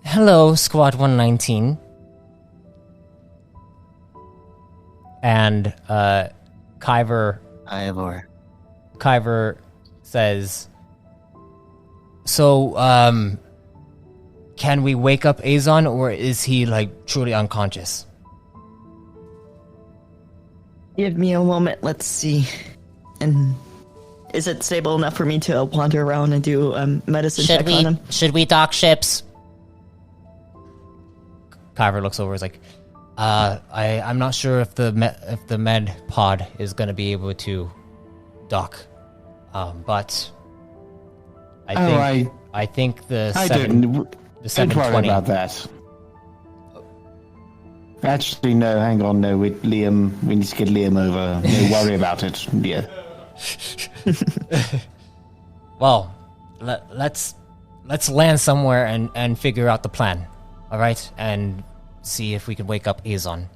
hello, Squad 119. And Kyver Ivor. says, so, can we wake up Azon, or is he, like, truly unconscious? Give me a moment, let's see. And is it stable enough for me to wander around and do a medicine check on him? Should we dock ships? Kyver looks over, is like, I'm not sure if the med pod is going to be able to dock, but I think the Don't worry about that. Actually, no, hang on, no, Liam, we need to get Liam over. No, worry about it, yeah. Well, let's land somewhere and figure out the plan, all right? And see if we can wake up Azon.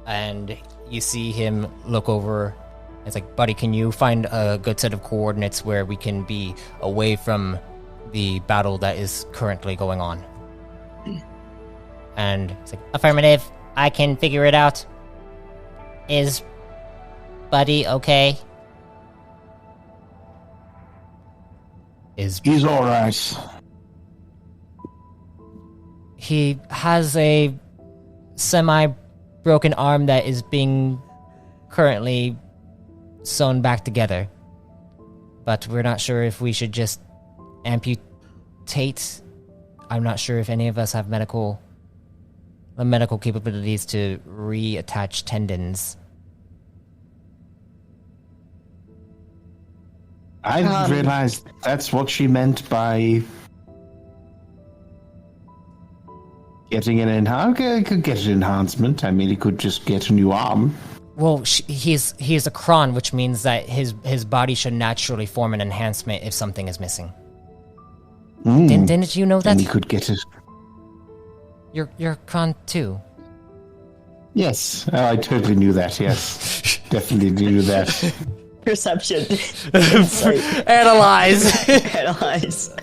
And you see him look over. It's like, buddy, can you find a good set of coordinates where we can be away from the battle that is currently going on? And it's like, affirmative, I can figure it out. Is Buddy okay? He's alright. He has a semi-broken arm that is being currently sewn back together. But we're not sure if we should just amputate. I'm not sure if any of us have medical capabilities to reattach tendons. I realized that's what she meant by getting an enhancement. Could get an enhancement. I mean, he could just get a new arm. Well, he's a Kron, which means that his body should naturally form an enhancement if something is missing. Didn't you know that? And he could get it. You're Kron too. Yes, I totally knew that. Yes, definitely knew that. Perception. Analyze. Analyze.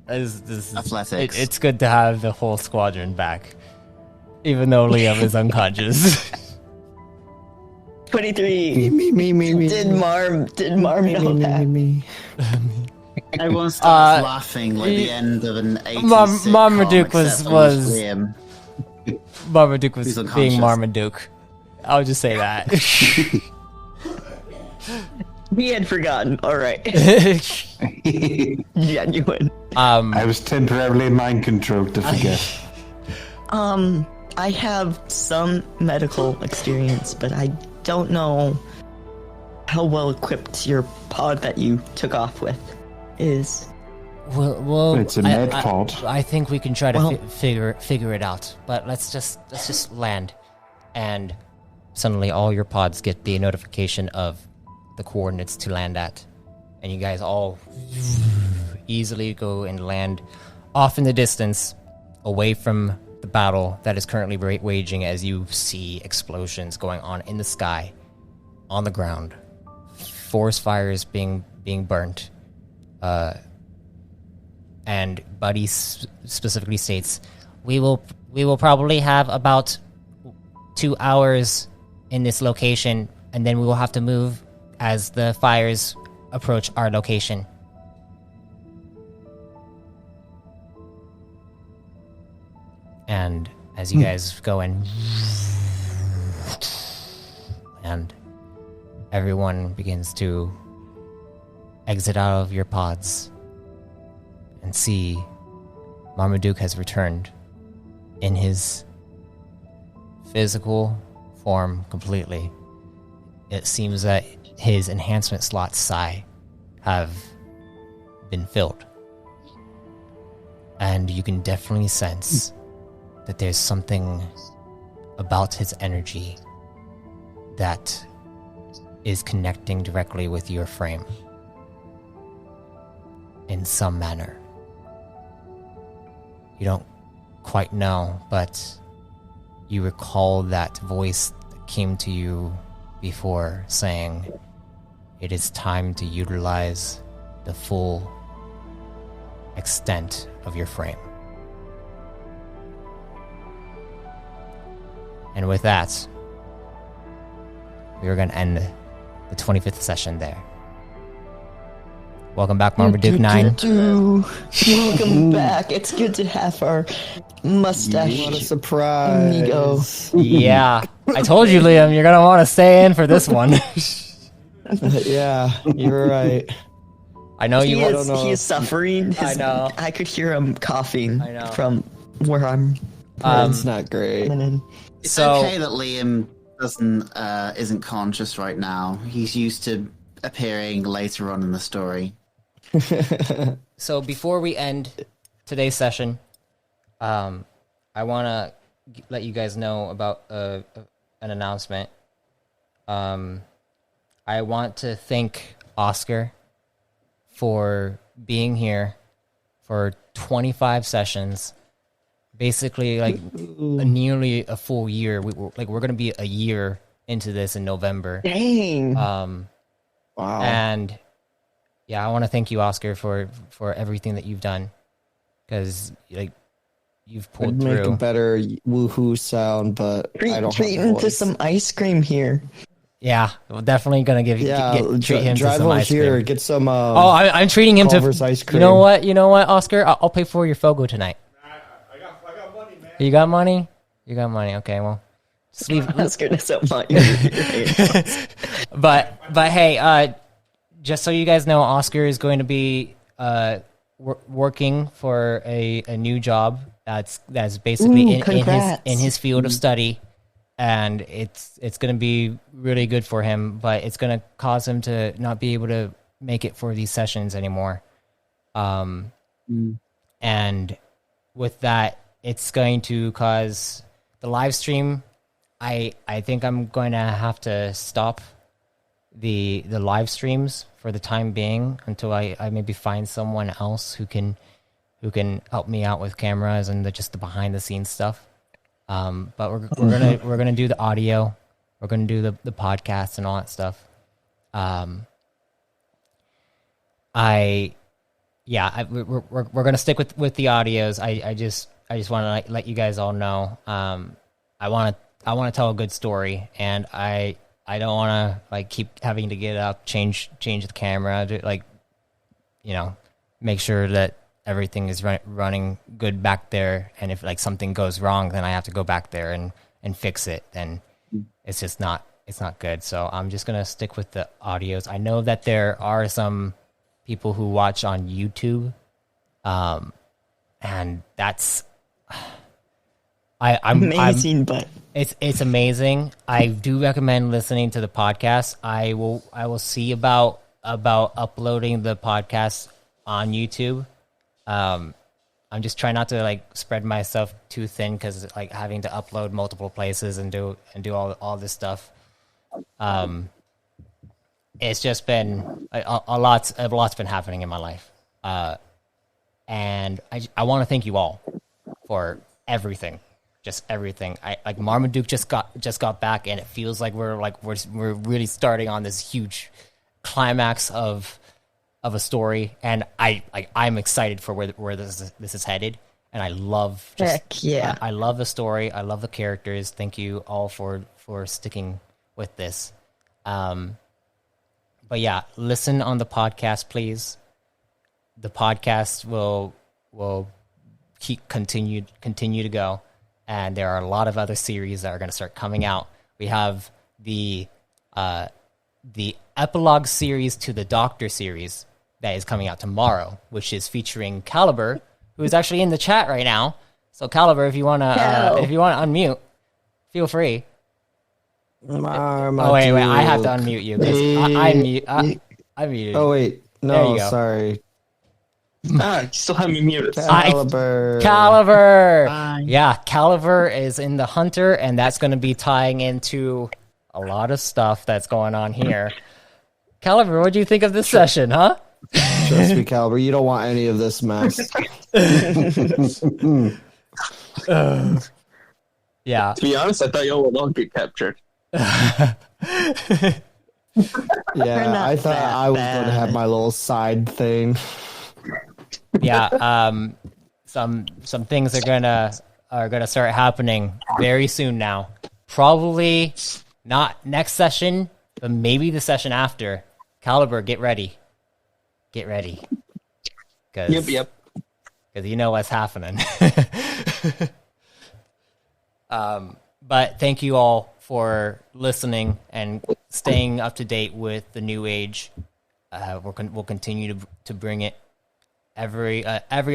Athletics. It's good to have the whole squadron back, even though Liam is unconscious. 23. Me. Did Marm know that? Everyone starts laughing like the end of an 80s Marmaduke sitcom, was Liam. Marmaduke was He's being unconscious. Marmaduke. I'll just say that. We had forgotten. All right. Genuine. I was temporarily mind controlled to forget. I have some medical experience, but I don't know how well equipped your pod that you took off with is. Well, It's a med pod. I think we can try to figure it out. But let's just land, and suddenly all your pods get the notification of the coordinates to land at, and you guys all easily go and land off in the distance, away from the battle that is currently waging. As you see explosions going on in the sky, on the ground, forest fires being burnt. And Buddy specifically states, we will probably have about 2 hours in this location, and then we will have to move as the fires approach our location. And as you guys go in, and everyone begins to exit out of your pods and see Marmaduke has returned in his physical form completely. It seems that his enhancement slots psi have been filled. And you can definitely sense that there's something about his energy that is connecting directly with your frame in some manner. You don't quite know, but you recall that voice that came to you before saying it is time to utilize the full extent of your frame. And with that, we are going to end the 25th session there. Welcome back, Marmaduke 9. Welcome back. It's good to have our mustache. What a surprise. Amigo. Yeah, I told you, Liam, you're going to want to stay in for this one. Yeah, you're right. I know you want He is suffering. I know. I could hear him coughing I know. from where I'm It's not great. coming in. It's So- okay that Liam isn't conscious right now. He's used to appearing later on in the story. So before we end today's session, I want to let you guys know about an announcement. I want to thank Oscar for being here for 25 sessions, basically like nearly a full year. We're going to be a year into this in November. Dang. Wow. And yeah, I want to thank you, Oscar, for everything that you've done, because like you've I'd pulled make a through. better woohoo sound, but I don't Treat have a him to voice. some ice cream here. Yeah, we're definitely gonna Yeah, treat him to drive some over ice here, cream. get some. Oh, I'm treating him Culver's to ice You know cream. what, Oscar? I'll pay for your Fogo tonight. I got money, man. You got money? You got money. Okay, well, just leave. Oscar doesn't want your But hey, just so you guys know, Oscar is going to be working for a new job that's basically Ooh, congrats. in his field of study, and it's going to be really good for him, but it's going to cause him to not be able to make it for these sessions anymore. And with that, it's going to cause the live stream. I think I'm going to have to stop the live streams for the time being until I maybe find someone else who can help me out with cameras and just the behind the scenes stuff. But we're gonna do the audio. We're gonna do the podcast and all that stuff. We're gonna stick with the audios. I just want to let you guys all know. I want to tell a good story, and I don't want to keep having to get up, change the camera, make sure that everything is running good back there. And if something goes wrong, then I have to go back there and fix it. And it's just not good. So I'm just gonna stick with the audios. I know that there are some people who watch on YouTube, and that's I'm amazing, but it's amazing. I do recommend listening to the podcast. I will see about uploading the podcast on YouTube. I'm just trying not to spread myself too thin, because having to upload multiple places and do all this stuff. It's just been a lot's been happening in my life, and I want to thank you all for everything. Just everything. Marmaduke just got back, and it feels like we're really starting on this huge climax of a story, and I'm excited for where this is headed, and I love heck yeah. I love the story. I love the characters. Thank you all for sticking with this. But yeah, listen on the podcast, please. The podcast will continue to go. and there are a lot of other series that are going to start coming out. We have the epilogue series to the Doctor series that is coming out tomorrow, which is featuring Caliber, who is actually in the chat right now. So Caliber, if you wanna unmute, feel free. Wait, I have to unmute you. I muted. Oh wait, no, There you go. sorry. You still have me muted. Caliber. Caliber. Bye. Yeah, Caliber is in the Hunter, and that's going to be tying into a lot of stuff that's going on here. Caliber, what do you think of this session, huh? Trust me, Caliber, you don't want any of this mess. Yeah. To be honest, I thought y'all would all get captured. Yeah, not I thought that I was going to bad. have my little side thing. Yeah, some things are gonna start happening very soon now. Probably not next session, but maybe the session after. Caliber, get ready. Get ready. Yep. Because you know what's happening. But thank you all for listening and staying up to date with the New Age. We'll continue to bring it every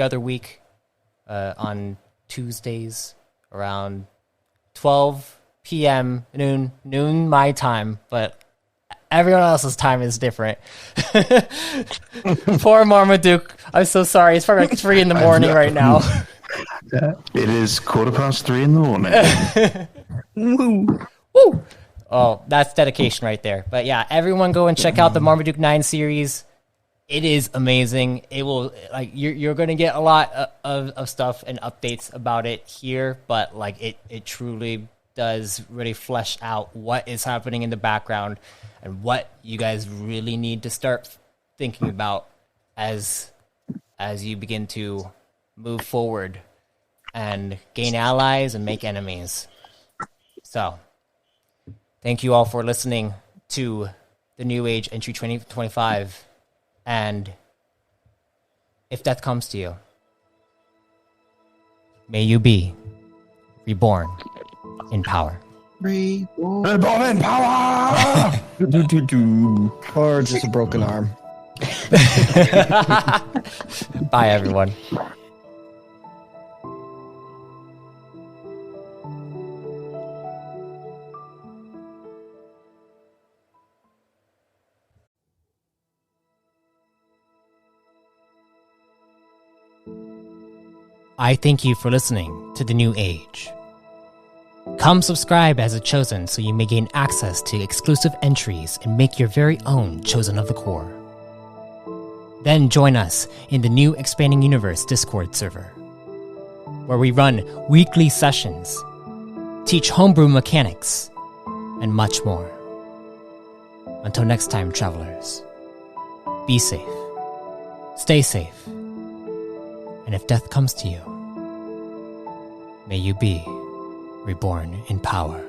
other week on Tuesdays around 12 p.m. noon my time, but everyone else's time is different. Poor Marmaduke. I'm so sorry. It's probably like 3 in the morning right now. It is 3:15 in the morning. Woo! Oh, that's dedication right there. But yeah, everyone go and check out the Marmaduke 9 series. It is amazing. It will, like, you're going to get a lot of stuff and updates about it here, but like it truly does really flesh out what is happening in the background and what you guys really need to start thinking about as you begin to move forward and gain allies and make enemies. So, thank you all for listening to the New Age Entry 2025. And if death comes to you, may you be reborn in power. Reborn in power! Or just a broken arm. Bye, everyone. I thank you for listening to The New Age. Come subscribe as a Chosen so you may gain access to exclusive entries and make your very own Chosen of the Core. Then join us in the new Expanding Universe Discord server, where we run weekly sessions, teach homebrew mechanics, and much more. Until next time, travelers, be safe, stay safe, and if death comes to you, may you be reborn in power.